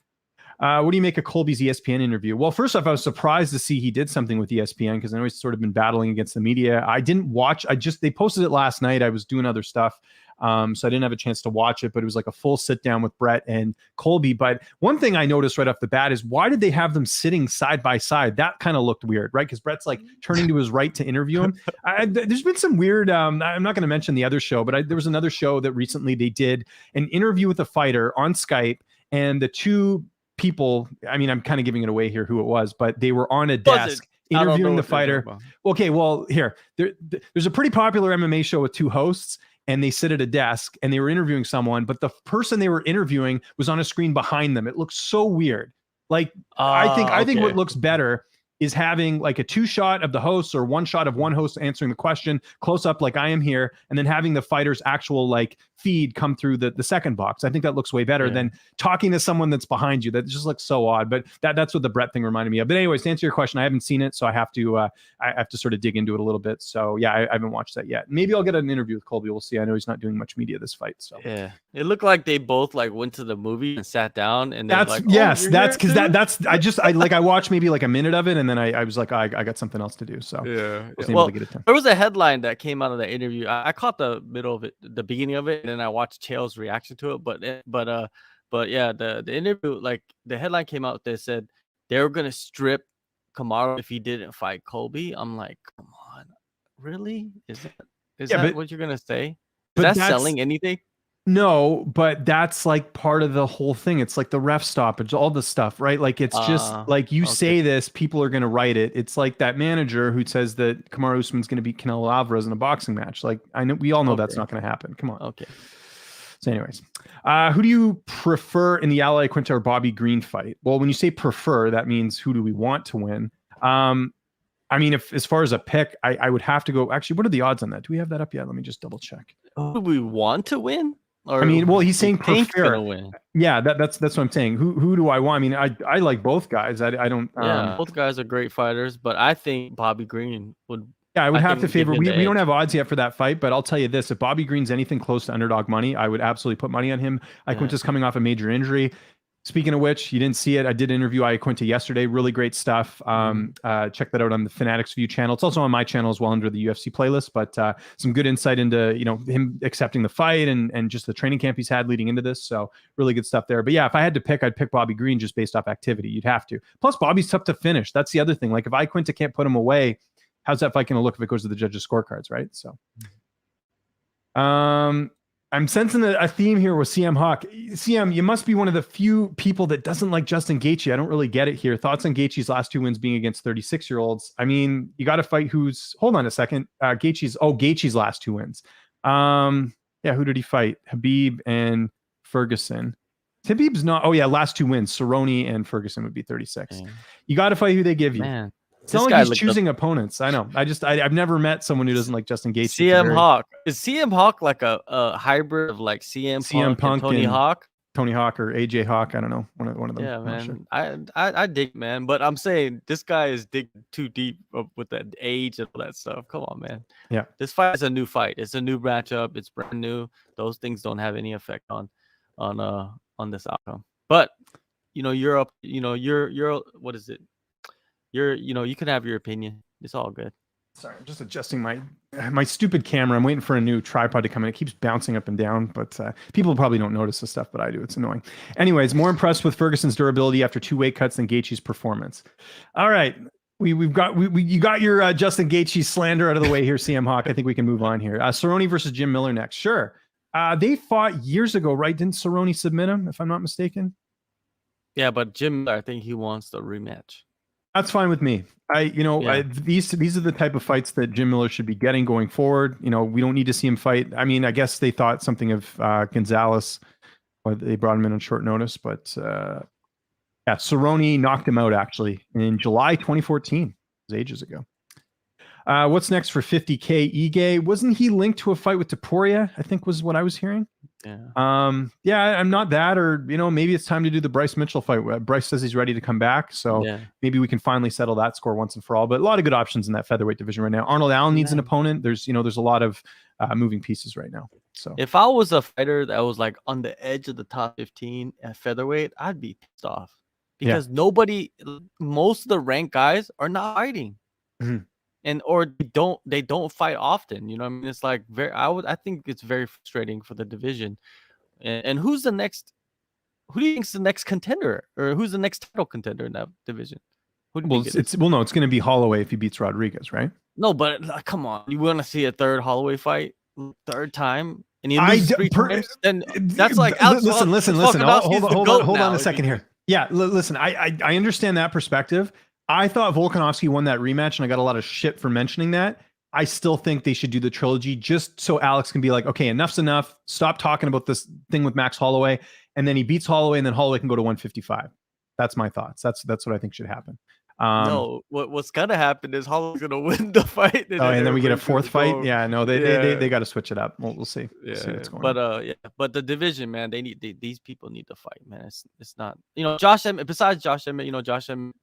What do you make of Colby's ESPN interview? Well, first off, I was surprised to see he did something with ESPN because I know he's sort of been battling against the media. I didn't watch. They posted it last night. I was doing other stuff. So I didn't have a chance to watch it, but it was like a full sit down with Brett and Colby. But one thing I noticed right off the bat is why did they have them sitting side by side? That kind of looked weird, right? Because Brett's like turning to his right to interview him. There's been some weird, I'm not going to mention the other show, but there was another show that recently they did an interview with a fighter on Skype, and the two people, I mean, I'm kind of giving it away here who it was, but they were on a desk interviewing the fighter. Okay, well, there's a pretty popular MMA show with two hosts, and they sit at a desk and they were interviewing someone, but the person they were interviewing was on a screen behind them. It looks so weird. Like I think what looks better is having like a 2-shot of the hosts or 1 shot of one host answering the question close up like I am here, and then having the fighter's actual like feed come through the second box. I think that looks way better than talking to someone that's behind you. That just looks so odd. But that's what the Brett thing reminded me of. But anyways, to answer your question, I haven't seen it, so I have to sort of dig into it a little bit. So yeah, I haven't watched that yet. Maybe I'll get an interview with Colby. We'll see. I know he's not doing much media this fight. So yeah, it looked like they both like went to the movie and sat down, and that's like, that's because I watched maybe like a minute of it, and then I was like, I got something else to do. So yeah. Well, to get it done. There was a headline that came out of the interview. I caught the middle of it, the beginning of it, and then I watched Chael's reaction to it. But yeah, the interview, like the headline came out that said they were gonna strip Kamaru if he didn't fight Colby. I'm like, come on, really? Is that what you're gonna say? Is that selling anything? No, but that's like part of the whole thing. It's like the ref stoppage, all the stuff, right? Like it's just like you say this, people are going to write it. It's like that manager who says that Kamaru Usman's going to beat Canelo Alvarez in a boxing match. Like I know we all know that's not going to happen. Come on. Okay. So anyways, who do you prefer in the Ali Quinta or Bobby Green fight? Well, when you say prefer, that means who do we want to win? I mean, if as far as a pick, I would have to go. Actually, what are the odds on that? Do we have that up yet? Let me just double check. Who do we want to win? Or I mean, well, he's saying prefer. Win. Yeah, that's what I'm saying. Who do I want? I mean, I like both guys. I don't. Both guys are great fighters, but I think Bobby Green would. Yeah, I would have to favor. We don't have odds yet for that fight, but I'll tell you this: if Bobby Green's anything close to underdog money, I would absolutely put money on him. Iaquinta's coming off a major injury. Speaking of which, you didn't see it. I did interview Iaquinta yesterday. Really great stuff. Check that out on the Fanatics View channel. It's also on my channel as well under the UFC playlist. But some good insight into him accepting the fight and just the training camp he's had leading into this. So really good stuff there. But yeah, if I had to pick, I'd pick Bobby Green just based off activity. You'd have to. Plus, Bobby's tough to finish. That's the other thing. Like if Iaquinta can't put him away, how's that fight going to look if it goes to the judges' scorecards, right? So. I'm sensing a theme here with CM Hawk. CM, you must be one of the few people that doesn't like Justin Gaethje. I don't really get it here. Thoughts on Gaethje's last 2 wins being against 36-year-olds? I mean, you got to fight who's... Hold on a second. Gaethje's last 2 wins. Yeah, who did he fight? Khabib and Ferguson. Khabib's not... Oh, yeah, last 2 wins. Cerrone and Ferguson would be 36. Yeah. You got to fight who they give you. Man. It's not like he's choosing opponents. I know. I've never met someone who doesn't like Justin Gaethje. CM Hawk. Is CM Hawk like a hybrid of like CM Punk and Tony Hawk? Tony Hawk or AJ Hawk. I don't know. One of them. Yeah, man. Sure. I dig, man. But I'm saying this guy is digging too deep with that age and all that stuff. Come on, man. Yeah. This fight is a new fight. It's a new matchup. It's brand new. Those things don't have any effect on this outcome. But you're up. You're what is it? You can have your opinion. It's all good. Sorry, I'm just adjusting my stupid camera. I'm waiting for a new tripod to come in. It keeps bouncing up and down, but people probably don't notice this stuff, but I do. It's annoying. Anyways, more impressed with Ferguson's durability after 2 weight cuts than Gaethje's performance. All right, you got your Justin Gaethje slander out of the way here, CM Hawk. I think we can move on here. Cerrone versus Jim Miller next. Sure. They fought years ago, right? Didn't Cerrone submit him, if I'm not mistaken? Yeah, but Jim Miller, I think he wants the rematch. That's fine with me. These are the type of fights that Jim Miller should be getting going forward. We don't need to see him fight. I mean, I guess they thought something of Gonzalez, but they brought him in on short notice. But Cerrone knocked him out actually in July 2014. It was ages ago. What's next for 50K Ige? Wasn't he linked to a fight with Topuria? I think was what I was hearing. Yeah. I'm not that, or maybe it's time to do the Bryce Mitchell fight. Bryce says he's ready to come back, so maybe we can finally settle that score once and for all. But a lot of good options in that featherweight division right now. Arnold Allen needs an opponent. There's a lot of moving pieces right now. So if I was a fighter that was like on the edge of the top 15 at featherweight, I'd be pissed off because most of the ranked guys are not fighting. Mm-hmm. Or they don't fight often. I mean, it's like I think it's very frustrating for the division. And who's the next? Who do you think's the next contender, or who's the next title contender in that division? It's going to be Holloway if he beats Rodriguez, right? No, but come on, you want to see a third Holloway fight, third time, and he loses 3 times? Then that's like listen. Hold on a second here. Yeah, listen. I understand that perspective. I thought Volkanovski won that rematch, and I got a lot of shit for mentioning that. I still think they should do the trilogy just so Alex can be like, okay, enough's enough. Stop talking about this thing with Max Holloway. And then he beats Holloway, and then Holloway can go to 155. That's my thoughts. That's what I think should happen. No, what's gonna happen is Holloway's gonna win the fight. And then we get a fourth fight. Yeah, no, they got to switch it up. We'll see. Yeah, see what's going on. But the division, man, these people need to fight, man. It's not, Josh Emmett. Besides Josh Emmett, Josh Emmett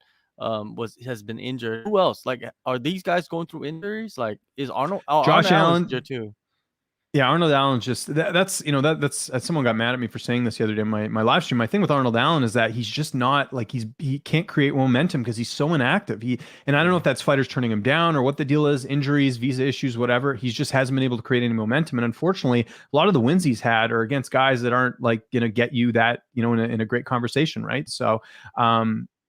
has been injured. Who else? Like, are these guys going through injuries? Like, is Arnold? Oh, Josh Allen injured too. Yeah, Arnold Allen's just that's someone got mad at me for saying this the other day in my live stream. My thing with Arnold Allen is that he's just not like he can't create momentum because he's so inactive. And I don't know if that's fighters turning him down or what the deal is, injuries, visa issues, whatever. He just hasn't been able to create any momentum. And unfortunately, a lot of the wins he's had are against guys that aren't like gonna get you that, in a great conversation, right? So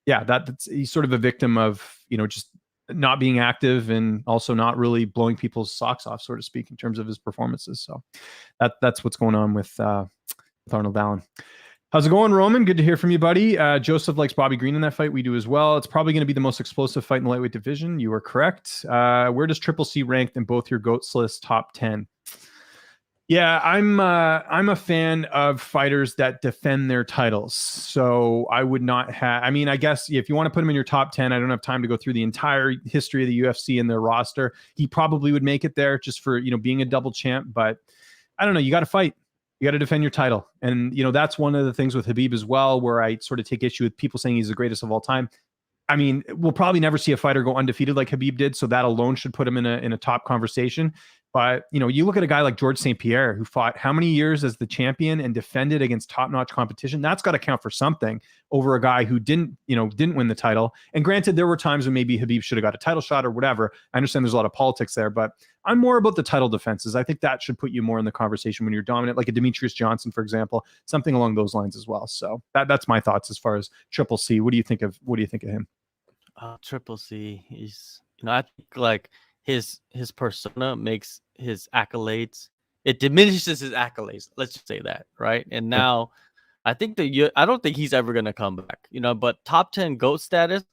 that's he's sort of a victim of, just not being active and also not really blowing people's socks off, so to speak, in terms of his performances. So that's what's going on with Arnold Allen. How's it going, Roman? Good to hear from you, buddy. Joseph likes Bobby Green in that fight. We do as well. It's probably going to be the most explosive fight in the lightweight division. You are correct. Where does Triple C rank in both your GOATs list top 10? Yeah, I'm a fan of fighters that defend their titles. So I would not have, I guess if you want to put him in your top 10, I don't have time to go through the entire history of the UFC and their roster. He probably would make it there just for, being a double champ, but I don't know. You got to fight. You got to defend your title. And, that's one of the things with Khabib as well, where I sort of take issue with people saying he's the greatest of all time. We'll probably never see a fighter go undefeated like Khabib did. So that alone should put him in a top conversation. But, you look at a guy like George St. Pierre, who fought how many years as the champion and defended against top-notch competition. That's got to count for something over a guy who didn't win the title. And granted, there were times when maybe Khabib should have got a title shot or whatever. I understand there's a lot of politics there, but I'm more about the title defenses. I think that should put you more in the conversation when you're dominant, like a Demetrius Johnson, for example, something along those lines as well. So that's my thoughts as far as Triple C. What do you think of him? Triple C, he's, I think like his persona makes his accolades, it diminishes his accolades. Let's just say that, right? And now I think I don't think he's ever going to come back, but top 10 GOAT status,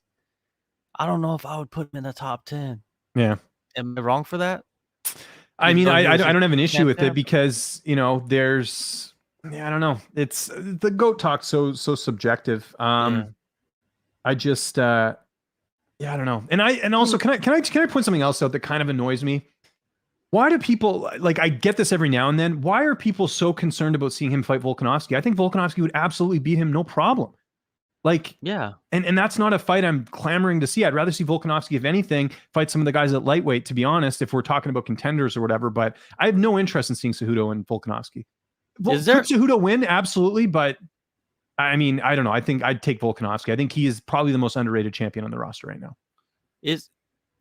I don't know if I would put him in the top 10. Yeah. Am I wrong for that? I don't have an issue with it because, there's, I don't know. It's the GOAT talk so subjective. I just, I don't know. And also, can I point something else out that kind of annoys me? Why do people, like, I get this every now and then. Why are people so concerned about seeing him fight Volkanovski? I think Volkanovski would absolutely beat him, no problem. Like, yeah. And that's not a fight I'm clamoring to see. I'd rather see Volkanovski, if anything, fight some of the guys at lightweight, to be honest, if we're talking about contenders or whatever. But I have no interest in seeing Cejudo and Volkanovski. Could Cejudo win? Absolutely. But I don't know. I think I'd take Volkanovski. I think he is probably the most underrated champion on the roster right now.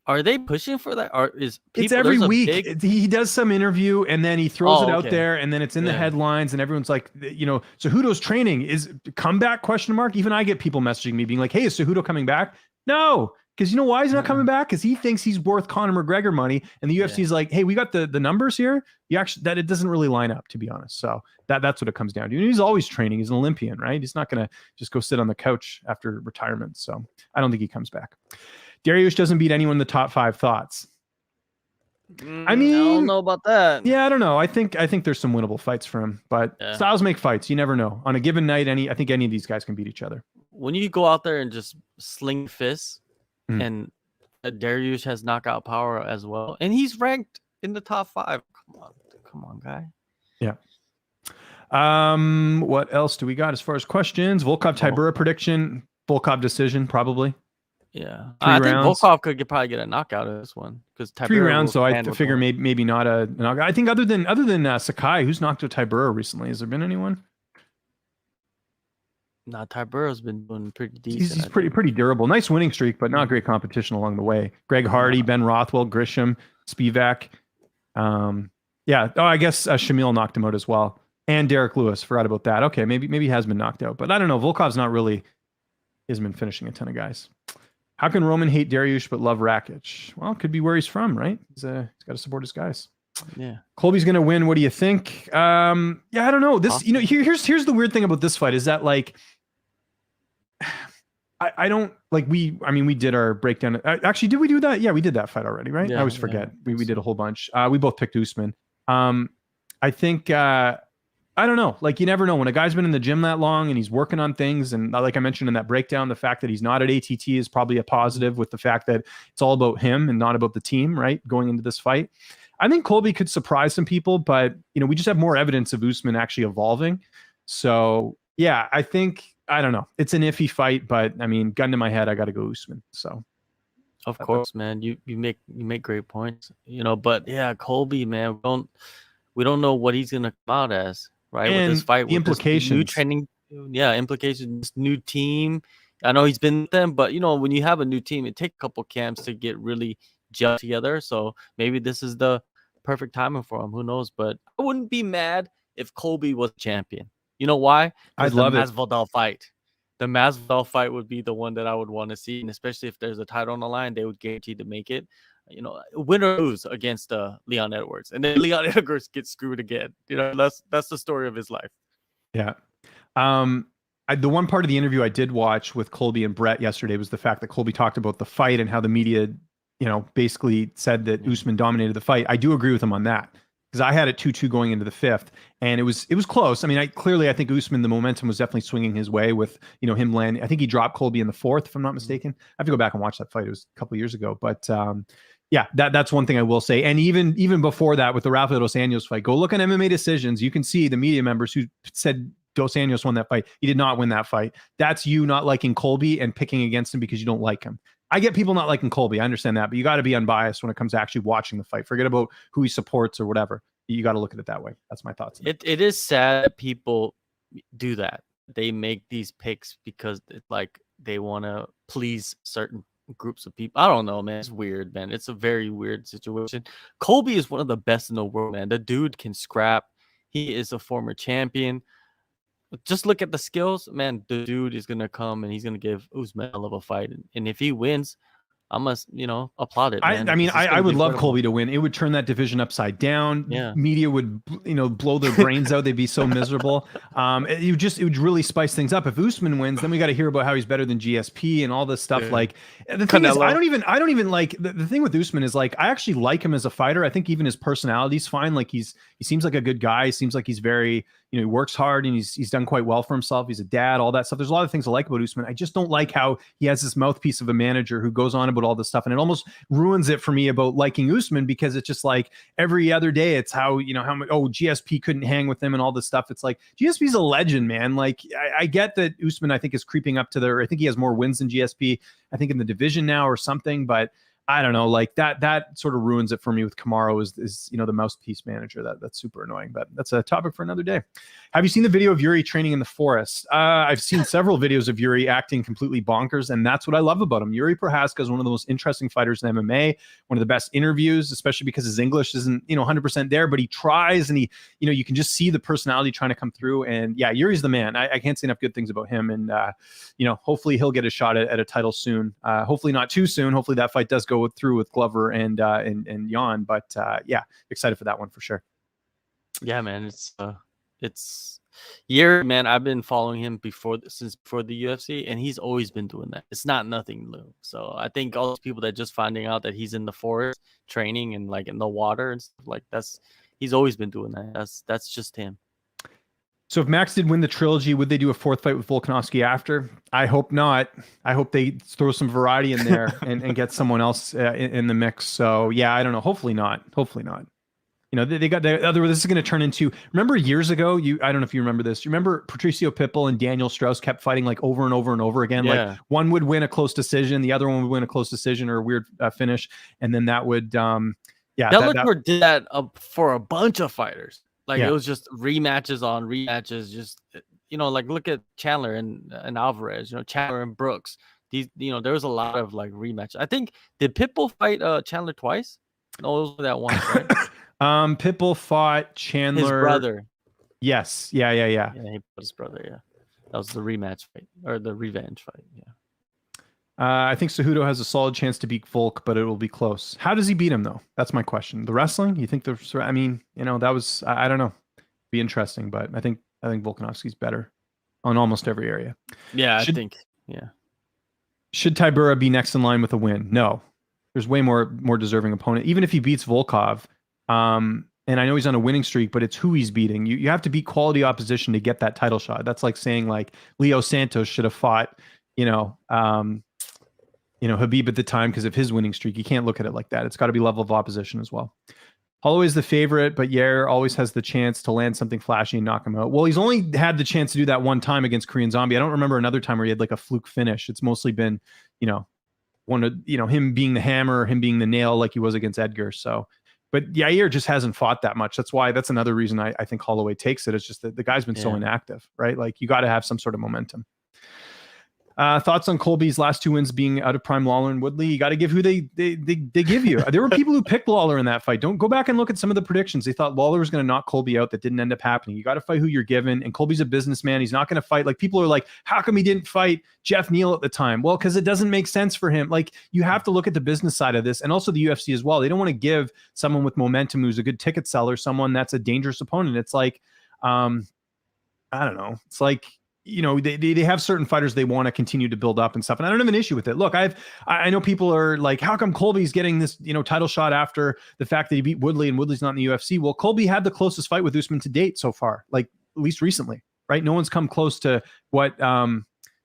Are they pushing for that? Or it's every week he does some interview and then he throws it out there and then it's in the headlines and everyone's like, Cejudo's training is comeback ? Even I get people messaging me being like, hey, is Cejudo coming back? No, because you know why he's not coming back? Because he thinks he's worth Conor McGregor money, and the UFC is like, hey, we got the numbers here. That it doesn't really line up, to be honest. So that's what it comes down to. And he's always training. He's an Olympian, right? He's not gonna just go sit on the couch after retirement. So I don't think he comes back. Dariush doesn't beat anyone in the top 5. Thoughts? I don't know about that. Yeah, I don't know. I think there's some winnable fights for him, but styles make fights. You never know. On a given night, I think any of these guys can beat each other. When you go out there and just sling fists, and Dariush has knockout power as well, and he's ranked in the top 5. Come on, guy. Yeah. What else do we got as far as questions? Volkov Tybura prediction. Volkov decision, probably. Yeah, I think Volkov could probably get a knockout in this one because 3 rounds. So I figure maybe not a knockout. I think other than Sakai, who's knocked out Tybura recently, has there been anyone? Nah, Tybura's been doing pretty decent. He's pretty durable. Nice winning streak, but not great competition along the way. Greg Hardy, Ben Rothwell, Grisham, Spivak. Yeah. Oh, I guess Shamil knocked him out as well, and Derek Lewis. Forgot about that. Okay, maybe he has been knocked out, but I don't know. Volkov's not really. He hasn't been finishing a ton of guys. How can Roman hate Dariush but love Rakic? Well, it could be where he's from, right? He's got to support his guys. Yeah. Colby's going to win. What do you think? Yeah, I don't know. This, here's the weird thing about this fight is that, like, I don't like I mean, we did our breakdown. Actually, did we do that? Yeah, we did that fight already, right? I Yeah, always yeah, forget. I We think did a so. whole bunch. We both picked Usman. I think I don't know. Like you never know when a guy's been in the gym that long and he's working on things. And like I mentioned in that breakdown, the fact that he's not at ATT is probably a positive with the fact that it's all about him and not about the team, right? Going into this fight. I think Colby could surprise some people, but we just have more evidence of Usman actually evolving. So yeah, I think I don't know. It's an iffy fight, but I mean, gun to my head, I got to go Usman. So Of course, man. You make great points. But yeah, Colby, man, we don't know what he's gonna come out as, right? With this and fight, the with this new implications. training, yeah, implications. This new team. I know he's been with them, but when you have a new team, it takes a couple camps to get really gel together. So maybe this is the perfect timing for him. Who knows? But I wouldn't be mad if Colby was champion. You know why? I'd Because the love it. Masvidal fight. The Masvidal fight would be the one that I would want to see, and especially if there's a title on the line, they would guarantee to make it. Win or lose against Leon Edwards, and then Leon Edwards gets screwed again. That's the story of his life. Yeah. The one part of the interview I did watch with Colby and Brett yesterday was the fact that Colby talked about the fight and how the media, basically said that Usman dominated the fight. I do agree with him on that because I had it 2-2 going into the fifth, and it was close. I mean, I think Usman, the momentum was definitely swinging his way with him landing. I think he dropped Colby in the fourth, if I'm not mistaken. I have to go back and watch that fight. It was a couple of years ago, but yeah, that's one thing I will say. And even before that, with the Rafael dos Anjos fight, go look on MMA decisions. You can see the media members who said Dos Anjos won that fight. He did not win that fight. That's you not liking Colby and picking against him because you don't like him. I get people not liking Colby. I understand that, but you got to be unbiased when it comes to actually watching the fight. Forget about who he supports or whatever. You got to look at it that way. That's my thoughts. It is sad that people do that. They make these picks because it's like they want to please certain groups of people. I don't know, man. It's weird, man. It's a very weird situation. Colby is one of the best in the world, man. The dude can scrap. He is a former champion. Just look at the skills, man. The dude is gonna come and he's gonna give Usman a level fight, and if he wins, I must, applaud it, man. I mean, I would love incredible. Colby to win. It would turn that division upside down. Yeah. Media would, blow their brains out. They'd be so miserable. It would really spice things up. If Usman wins, then we got to hear about how he's better than GSP and all this stuff. Yeah. Like the thing is, Canelo. I don't even like the thing with Usman is like I actually like him as a fighter. I think even his personality's fine. Like he seems like a good guy. He seems like he's very, he works hard and he's done quite well for himself. He's a dad, all that stuff. There's a lot of things I like about Usman. I just don't like how he has this mouthpiece of a manager who goes on about all this stuff, and it almost ruins it for me about liking Usman because it's just like every other day it's how much GSP couldn't hang with him and all this stuff. It's like GSP's a legend, man. Like I get that Usman I think is creeping up to I think he has more wins than GSP. I think in the division now or something, but I don't know, like that sort of ruins it for me with Kamaru is the mouthpiece manager. That's super annoying, but that's a topic for another day. Have you seen the video of Yuri training in the forest? I've seen several videos of Yuri acting completely bonkers, and that's what I love about him. Yuri Prohaska is one of the most interesting fighters in MMA, one of the best interviews, especially because his English isn't 100% there, but he tries, and he you can just see the personality trying to come through. And yeah, Yuri's the man. I can't say enough good things about him, and hopefully he'll get a shot at a title soon. Hopefully not too soon. Hopefully that fight does go through with Glover and Jan, but yeah, excited for that one for sure. Yeah, man, it's year, man. I've been following him since before the UFC, and he's always been doing that. It's not nothing new. So I think all those people that just finding out that he's in the forest training and like in the water and stuff like he's always been doing that. That's just him. So if Max did win the trilogy, would they do a fourth fight with Volkanovski after? I hope not. I hope they throw some variety in there and get someone else in the mix. So yeah, I don't know. Hopefully not. Hopefully not. They got the other. This is going to turn into. Remember years ago? I don't know if you remember this. You remember Patricio Pitbull and Daniel Strauss kept fighting like over and over and over again. Yeah. Like one would win a close decision, the other one would win a close decision or a weird finish, and then that would. Bellator did that for a bunch of fighters. It was just rematches on rematches. Just like look at Chandler and Alvarez. Chandler and Brooks. These there was a lot of like rematches. I think did Pitbull fight Chandler twice? No, it was that once, right? Pitbull fought Chandler. His brother. Yes. Yeah. Yeah, he fought his brother. Yeah, that was the rematch fight or the revenge fight. Yeah. I think Cejudo has a solid chance to beat Volk, but it will be close. How does he beat him though? That's my question. The wrestling? You think I mean, that was I don't know. Be interesting, but I think Volkanovski's better on almost every area. Yeah, I think. Yeah. Should Tybura be next in line with a win? No. There's way more deserving opponent. Even if he beats Volkov, and I know he's on a winning streak, but it's who he's beating. You have to beat quality opposition to get that title shot. That's like saying like Leo Santos should have fought, Habib at the time because of his winning streak. You can't look at it like that. It's got to be level of opposition as well. Holloway's the favorite, but Yair always has the chance to land something flashy and knock him out. Well, he's only had the chance to do that one time against Korean Zombie. I don't remember another time where he had like a fluke finish. It's mostly been, him being the hammer, him being the nail like he was against Edgar. So, but Yair just hasn't fought that much. That's another reason I think Holloway takes it. It's just that the guy's been so inactive, right? Like you got to have some sort of momentum. Thoughts on Colby's last 2 wins being out of prime Lawler and Woodley? You got to give who they give you. There were people who picked Lawler in that fight. Don't go back and look at some of the predictions. They thought Lawler was going to knock Colby out. That didn't end up happening. You got to fight who you're given. And Colby's a businessman. He's not going to fight. Like people are like, how come he didn't fight Jeff Neal at the time? Well, because it doesn't make sense for him. Like you have to look at the business side of this and also the UFC as well. They don't want to give someone with momentum who's a good ticket seller, someone that's a dangerous opponent. It's like, I don't know. It's like, they have certain fighters they want to continue to build up and stuff. And I don't have an issue with it. Look, I know people are like, how come Colby's getting this, title shot after the fact that he beat Woodley and Woodley's not in the UFC? Well, Colby had the closest fight with Usman to date so far, like at least recently, right? No one's come close to what, I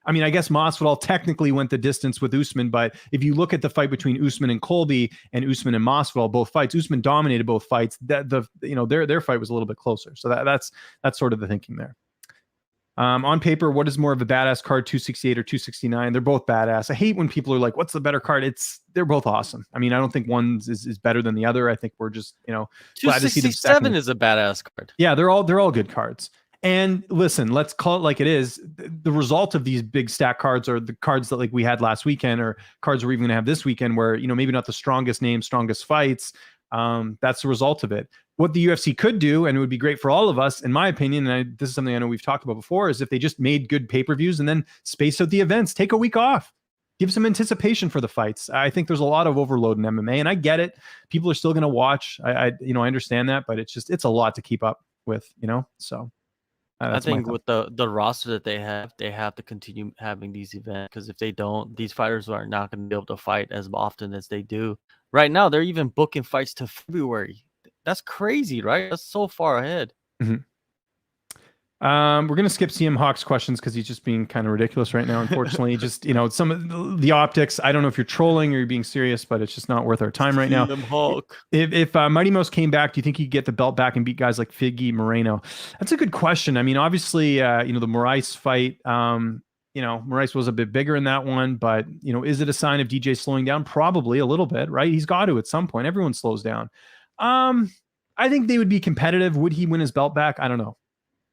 guess Masvidal technically went the distance with Usman, but if you look at the fight between Usman and Colby and Usman and Masvidal, both fights, Usman dominated both fights. That their fight was a little bit closer. So that's sort of the thinking there. On paper, what is more of a badass card, 268 or 269? They're both badass. I hate when people are like, what's the better card? They're both awesome. I don't think one is better than the other. I think we're just, glad to see them 267 is a badass card. Yeah, they're all good cards. And listen, let's call it like it is. The result of these big stack cards are the cards that like we had last weekend or cards we're even going to have this weekend where, maybe not the strongest names, strongest fights. That's the result of it. What the UFC could do, and it would be great for all of us, in my opinion, and this is something I know we've talked about before, is if they just made good pay-per-views and then space out the events, take a week off, give some anticipation for the fights. I think there's a lot of overload in MMA, and I get it. People are still going to watch. I understand that, but it's a lot to keep up with, So I think with the roster that they have to continue having these events because if they don't, these fighters are not going to be able to fight as often as they do. Right now, they're even booking fights to February. That's crazy, right? That's so far ahead. Mm-hmm. We're going to skip CM Hawk's questions because he's just being kind of ridiculous right now. Unfortunately, just, some of the optics, I don't know if you're trolling or you're being serious, but it's just not worth our time right now. CM Hawk. If Mighty Mouse came back, do you think he'd get the belt back and beat guys like Figgy, Moreno? That's a good question. Obviously, the Moraes fight, Moraes was a bit bigger in that one, but, is it a sign of DJ slowing down? Probably a little bit, right? He's got to at some point. Everyone slows down. I think they would be competitive. Would he win his belt back? I don't know.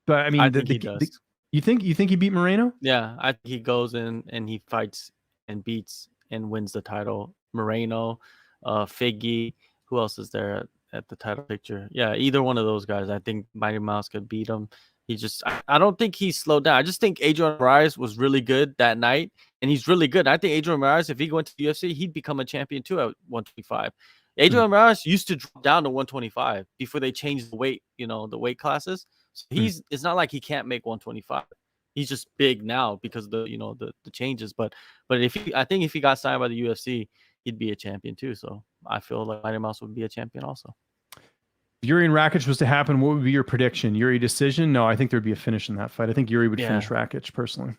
But I think he does. You think he beat Moreno? Yeah, I think he goes in and he fights and beats and wins the title. Moreno, Figgy, who else is there at the title picture? Yeah, either one of those guys. I think Mighty Mouse could beat him. I don't think he slowed down. I just think Adrian Moraes was really good that night, and he's really good. I think Adrian Moraes, if he went to the UFC, he'd become a champion too at 125. Adrian Moraes used to drop down to 125 before they changed the weight, the weight classes. So it's not like he can't make 125. He's just big now because of the changes. But I think if he got signed by the UFC, he'd be a champion too. So I feel like Mighty Mouse would be a champion also. If Yuri and Rakic was to happen, what would be your prediction? Yuri decision? No, I think there'd be a finish in that fight. I think Yuri would finish Rakic personally.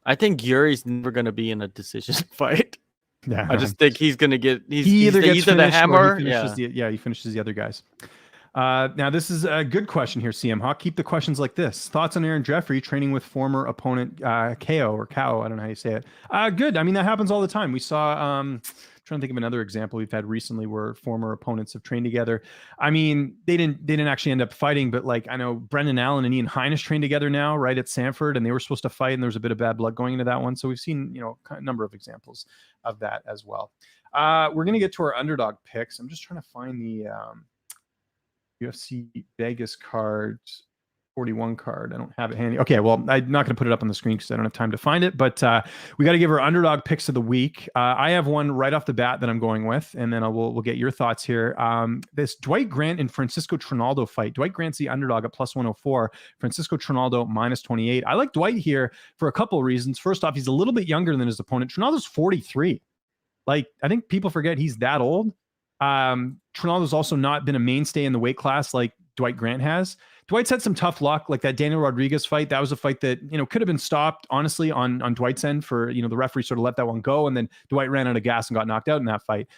I think Yuri's never going to be in a decision fight. Yeah, I just think he's going to get. He either gets the hammer. He finishes the other guys. Now this is a good question here, CM Hawk. Keep the questions like this. Thoughts on Aaron Jeffrey training with former opponent KO or Kao? I don't know how you say it. Good. That happens all the time. We saw. Trying to think of another example we've had recently where former opponents have trained together. They didn't actually end up fighting, but like I know Brendan Allen and Ian Heinisch trained together now, right at Sanford, and they were supposed to fight, and there was a bit of bad blood going into that one. So we've seen a number of examples of that as well. We're gonna get to our underdog picks. I'm just trying to find the UFC Vegas cards. 41 card. I don't have it handy. Okay, well, I'm not going to put it up on the screen because I don't have time to find it, but we got to give our underdog picks of the week. I have one right off the bat that I'm going with, and then we'll get your thoughts here. This Dwight Grant and Francisco Trinaldo fight. Dwight Grant's the underdog at plus 104. Francisco Trinaldo minus 28. I like Dwight here for a couple of reasons. First off, he's a little bit younger than his opponent. Trinaldo's 43. Like, I think people forget he's that old. Trinaldo's also not been a mainstay in the weight class like Dwight Grant has. Dwight's had some tough luck, like that Daniel Rodriguez fight. That was a fight that, could have been stopped, honestly, on Dwight's end for, the referee sort of let that one go. And then Dwight ran out of gas and got knocked out in that fight.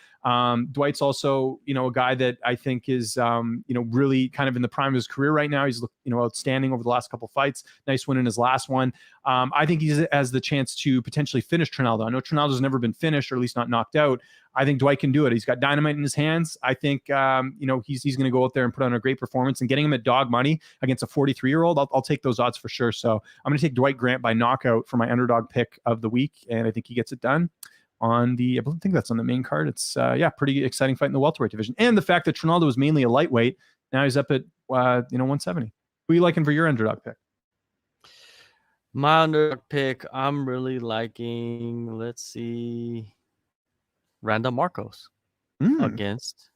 Dwight's also, a guy that I think is, really kind of in the prime of his career right now. He's, outstanding over the last couple of fights. Nice win in his last one. I think he has the chance to potentially finish Trinaldo. I know Trinaldo's never been finished, or at least not knocked out. I think Dwight can do it. He's got dynamite in his hands. I think, he's going to go out there and put on a great performance, and getting him at dog money against a 43-year-old, I'll take those odds for sure. So I'm going to take Dwight Grant by knockout for my underdog pick of the week. And I think he gets it done on I think that's on the main card. It's pretty exciting fight in the welterweight division. And the fact that Trinaldo was mainly a lightweight, now he's up at, 170. Who are you liking for your underdog pick? My underdog pick, I'm really liking, let's see, Randa Marcos against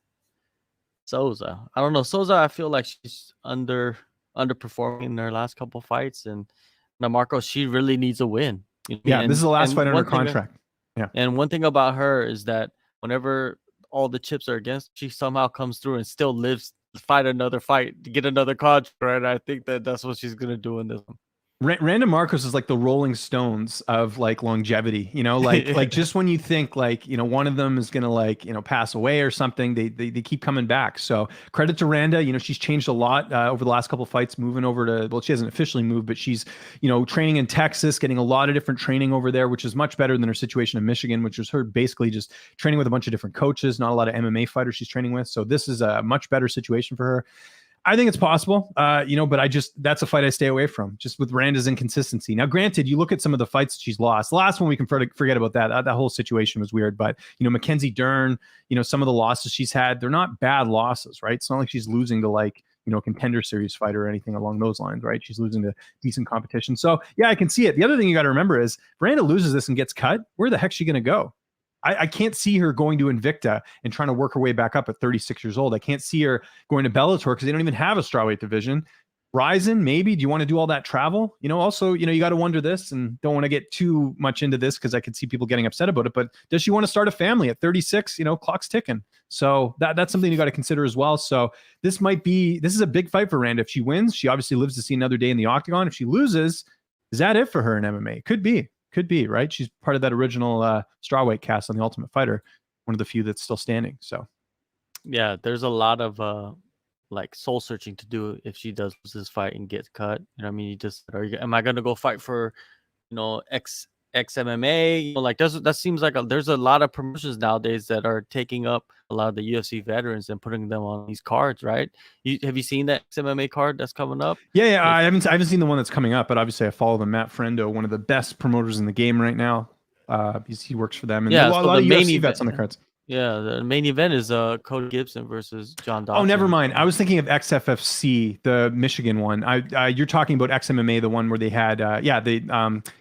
Souza. I don't know. Souza, I feel like she's underperforming in her last couple fights. And Randa Marcos, she really needs a win. This is the last fight under contract. Yeah. And one thing about her is that whenever all the chips are against, she somehow comes through and still lives to fight another fight, to get another contract. Right? I think that's what she's going to do in this one. Randa Marcos is like the Rolling Stones of like longevity, like just when you think like, one of them is going to like, pass away or something, they keep coming back. So credit to Randa, she's changed a lot over the last couple of fights, moving over to, well, she hasn't officially moved, but she's, training in Texas, getting a lot of different training over there, which is much better than her situation in Michigan, which was her basically just training with a bunch of different coaches, not a lot of MMA fighters she's training with. So this is a much better situation for her. I think it's possible, but that's a fight I stay away from, just with Randa's inconsistency. Now, granted, you look at some of the fights that she's lost. The last one, we can forget about that. That whole situation was weird, but, Mackenzie Dern, some of the losses she's had, they're not bad losses, right? It's not like she's losing to like, a contender series fighter or anything along those lines, right? She's losing to decent competition. So yeah, I can see it. The other thing you got to remember is if Randa loses this and gets cut, where the heck's she going to go? I can't see her going to Invicta and trying to work her way back up at 36 years old. I can't see her going to Bellator because they don't even have a strawweight division. Ryzen, maybe. Do you want to do all that travel? Also, you got to wonder this, and don't want to get too much into this because I could see people getting upset about it. But does she want to start a family at 36? Clock's ticking. So that's something you got to consider as well. So this is a big fight for Randa. If she wins, she obviously lives to see another day in the octagon. If she loses, is that it for her in MMA? Could be, right? She's part of that original strawweight cast on The Ultimate Fighter, one of the few that's still standing. So, yeah, there's a lot of like soul searching to do if she does lose this fight and get cut. Am I going to go fight for, ex MMA? Like that seems like there's a lot of promotions nowadays that are taking up a lot of the UFC veterans and putting them on these cards, right? Have you seen that MMA card that's coming up? Yeah, I haven't seen the one that's coming up, but obviously I follow them. Matt Frendo, one of the best promoters in the game right now. He works for them, and a lot of UFC vets on the cards. Yeah, the main event is Cody Gibson versus John Dodson. Oh, never mind. I was thinking of XFFC, the Michigan one. You're talking about XMMA, the one where they had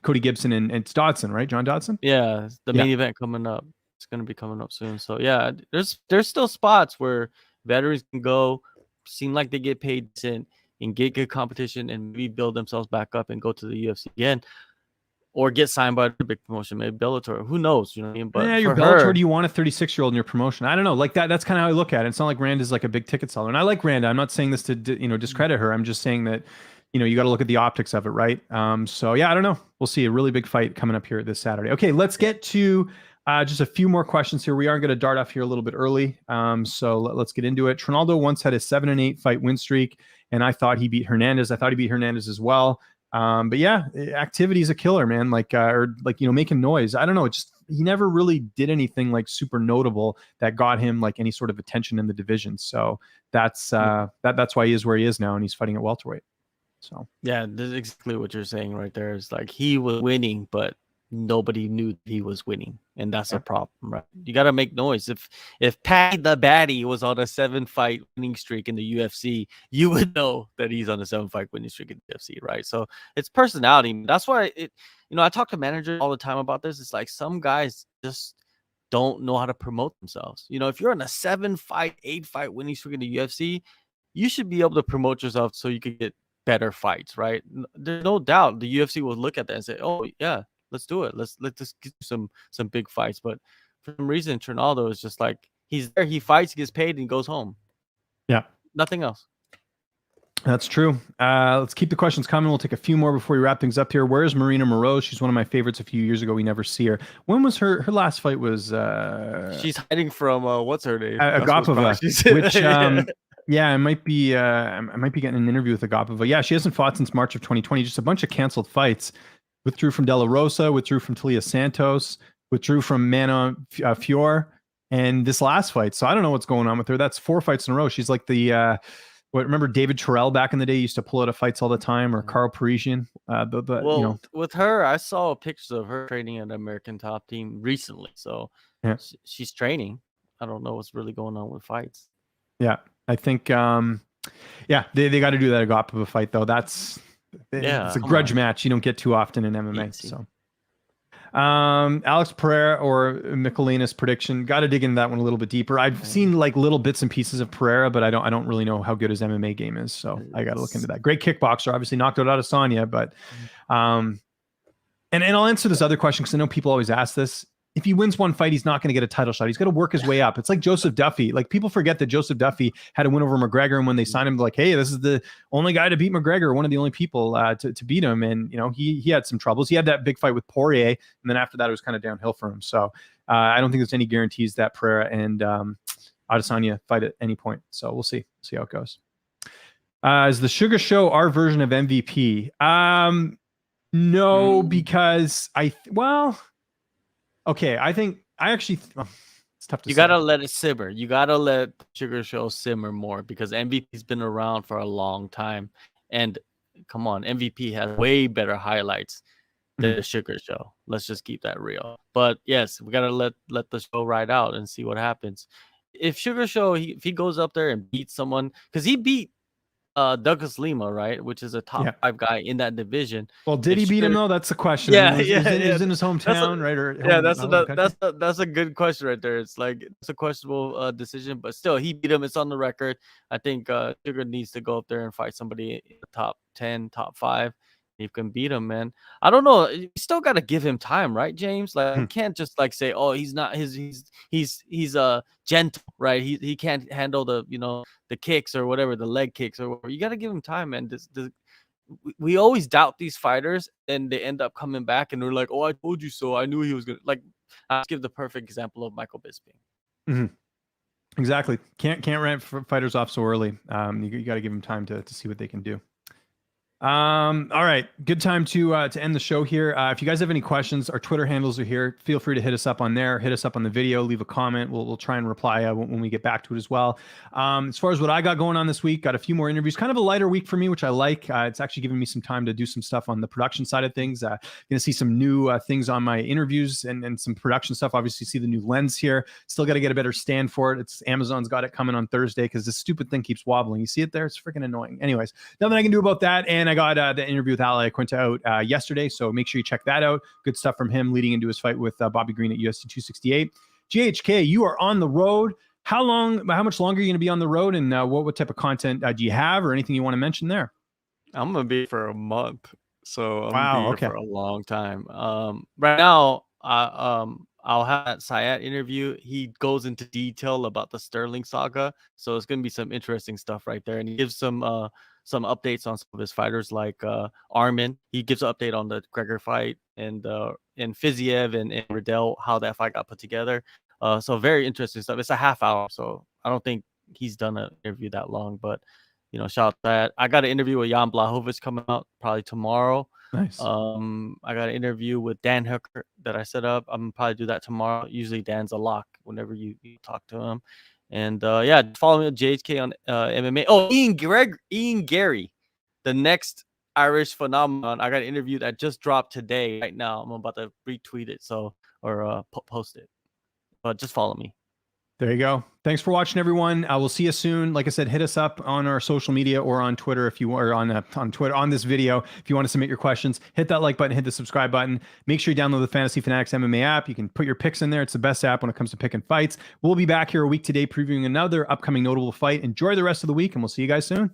Cody Gibson and Dodson, right? John Dodson? Yeah, the main event coming up. It's going to be coming up soon. So yeah, there's still spots where veterans can go, seem like they get paid decent and get good competition and maybe build themselves back up and go to the UFC again. Or get signed by a big promotion, maybe Bellator. Who knows? You know what I mean? But yeah, your Bellator, do you want a 36-year-old in your promotion? I don't know. Like that's kind of how I look at it. It's not like Randa's like a big ticket seller. And I like Randa. I'm not saying this to discredit her. I'm just saying that, you got to look at the optics of it, right? So yeah, I don't know. We'll see a really big fight coming up here this Saturday. Okay, let's get to just a few more questions here. We are going to dart off here a little bit early. So let's get into it. Trinaldo once had a 7-8 fight win streak, and I thought he beat Hernandez. I thought he beat Hernandez as well. But yeah, activity is a killer, man. Making noise. I don't know. He never really did anything like super notable that got him like any sort of attention in the division. So that's why he is where he is now, and he's fighting at welterweight. So yeah, this is exactly what you're saying right there. Is like he was winning, but nobody knew he was winning, and that's a problem, right? You got to make noise. If Patty the Batty was on a 7-fight winning streak in the UFC, you would know that he's on a 7-fight winning streak in the UFC, right? So it's personality. That's why I talk to managers all the time about this. It's like some guys just don't know how to promote themselves. If you're on a 7-fight, 8-fight winning streak in the UFC, you should be able to promote yourself so you could get better fights, right? There's no doubt the UFC will look at that and say, "Oh yeah, let's do it. Let's just get some big fights." But for some reason, Trinaldo is just like he's there, he fights, he gets paid, and he goes home. Yeah, nothing else. That's true. Let's keep the questions coming. We'll take a few more before we wrap things up here. Where's Marina Moreau? She's one of my favorites. A few years ago, we never see her. When was her last fight? Was she's hiding from what's her name? Agapova, which yeah, I might be getting an interview with Agapova. Yeah, she hasn't fought since March of 2020. Just a bunch of canceled fights. Withdrew from De La Rosa, withdrew from Talia Santos, withdrew from Mana Fior, and this last fight. So I don't know what's going on with her. That's 4 fights in a row. She's like the remember David Terrell back in the day used to pull out of fights all the time, or Carl Parisian. Well, with her, I saw pictures of her training at the American Top Team recently. So yeah, she's training. I don't know what's really going on with fights. Yeah, I think they got to do that Agapova fight though. It's a grudge match you don't get too often in MMA. Easy. So Alex Pereira or Michelinas prediction, got to dig into that one a little bit deper. I've seen like little bits and pieces of Pereira, but I don't really know how good his MMA game is, so I got to look into that. Great kickboxer, obviously knocked out Adesanya, but and I'll answer this other question because I know people always ask this. If he wins one fight, he's not going to get a title shot. He's got to work his way up. It's like Joseph Duffy. Like people forget that Joseph Duffy had a win over McGregor, and when they signed him, like, hey, this is the only guy to beat McGregor, one of the only people to beat him. And he had some troubles. He had that big fight with Poirier, and then after that, it was kind of downhill for him. So I don't think there's any guarantees that Pereira and Adesanya fight at any point. So we'll see how it goes. Is the Sugar Show our version of MVP? No, because okay, I actually it's tough to say. You gotta let it simmer. You gotta let Sugar Show simmer more because MVP's been around for a long time, and come on, MVP has way better highlights than the Sugar Show. Let's just keep that real. But yes, we gotta let the show ride out and see what happens. If Sugar Show if he goes up there and beats someone, because he beat Douglas Lima, right, which is a top 5 guy in that division. Well, did he beat him though? That's the question. Yeah, he's in his hometown, right? Or that's a good question right there. It's like it's a questionable decision, but still, he beat him. It's on the record. I think Sugar needs to go up there and fight somebody in the top 10, top 5. You can beat him, man. I don't know. You still got to give him time, right, James? Like you can't just like say, "Oh, he's not he's gentle, right? He can't handle the the kicks or whatever, the leg kicks or whatever." You got to give him time, man. We always doubt these fighters, and they end up coming back, and they're like, "Oh, I told you so. I knew he was gonna." Like, I'll give the perfect example of Michael Bisping. Mm-hmm. Exactly. Can't ramp fighters off so early. You got to give them time to see what they can do. All right, good time to end the show here. If you guys have any questions, our Twitter handles are here. Feel free to hit us up on there, hit us up on the video, leave a comment. We'll try and reply when we get back to it as well. As far as what I got going on this week, got a few more interviews, kind of a lighter week for me, which I like. It's actually giving me some time to do some stuff on the production side of things. Gonna see some new things on my interviews and some production stuff. Obviously see the new lens here. Still got to get a better stand for it. It's Amazon's got it coming on Thursday because this stupid thing keeps wobbling. You see it there? It's freaking annoying. Anyways, nothing I can do about that. And I got the interview with Al Iaquinta out yesterday, so make sure you check that out. Good stuff from him leading into his fight with Bobby Green at UFC 268. JHK, you are on the road. How much longer are you going to be on the road, and what type of content do you have, or anything you want to mention there? I'm going to be for a month, so I'm going to be here for a long time. Right now, I'll have that Syed interview. He goes into detail about the Sterling saga, so it's going to be some interesting stuff right there, and he gives some updates on some of his fighters, like Armin. He gives an update on the Gregor fight and Fiziev and Riddell, how that fight got put together. So very interesting stuff. It's a half hour, so I don't think he's done an interview that long, but shout out to that. I got an interview with Jan Blachowicz coming out probably tomorrow. Nice. I got an interview with Dan Hooker that I set up. I'm gonna probably do that tomorrow. Usually Dan's a lock whenever you talk to him. And follow me at JHK on MMA. Oh, Ian Gary, the next Irish phenomenon. I got an interview that just dropped today. Right now, I'm about to retweet it, or post it. But just follow me. There you go. Thanks for watching, everyone. I will see you soon. Like I said, hit us up on our social media or on Twitter if you want, or on Twitter on this video if you want to submit your questions. Hit that like button, hit the subscribe button. Make sure you download the Fantasy Fanatics MMA app. You can put your picks in there. It's the best app when it comes to picking fights. We'll be back here a week today previewing another upcoming notable fight. Enjoy the rest of the week, and we'll see you guys soon.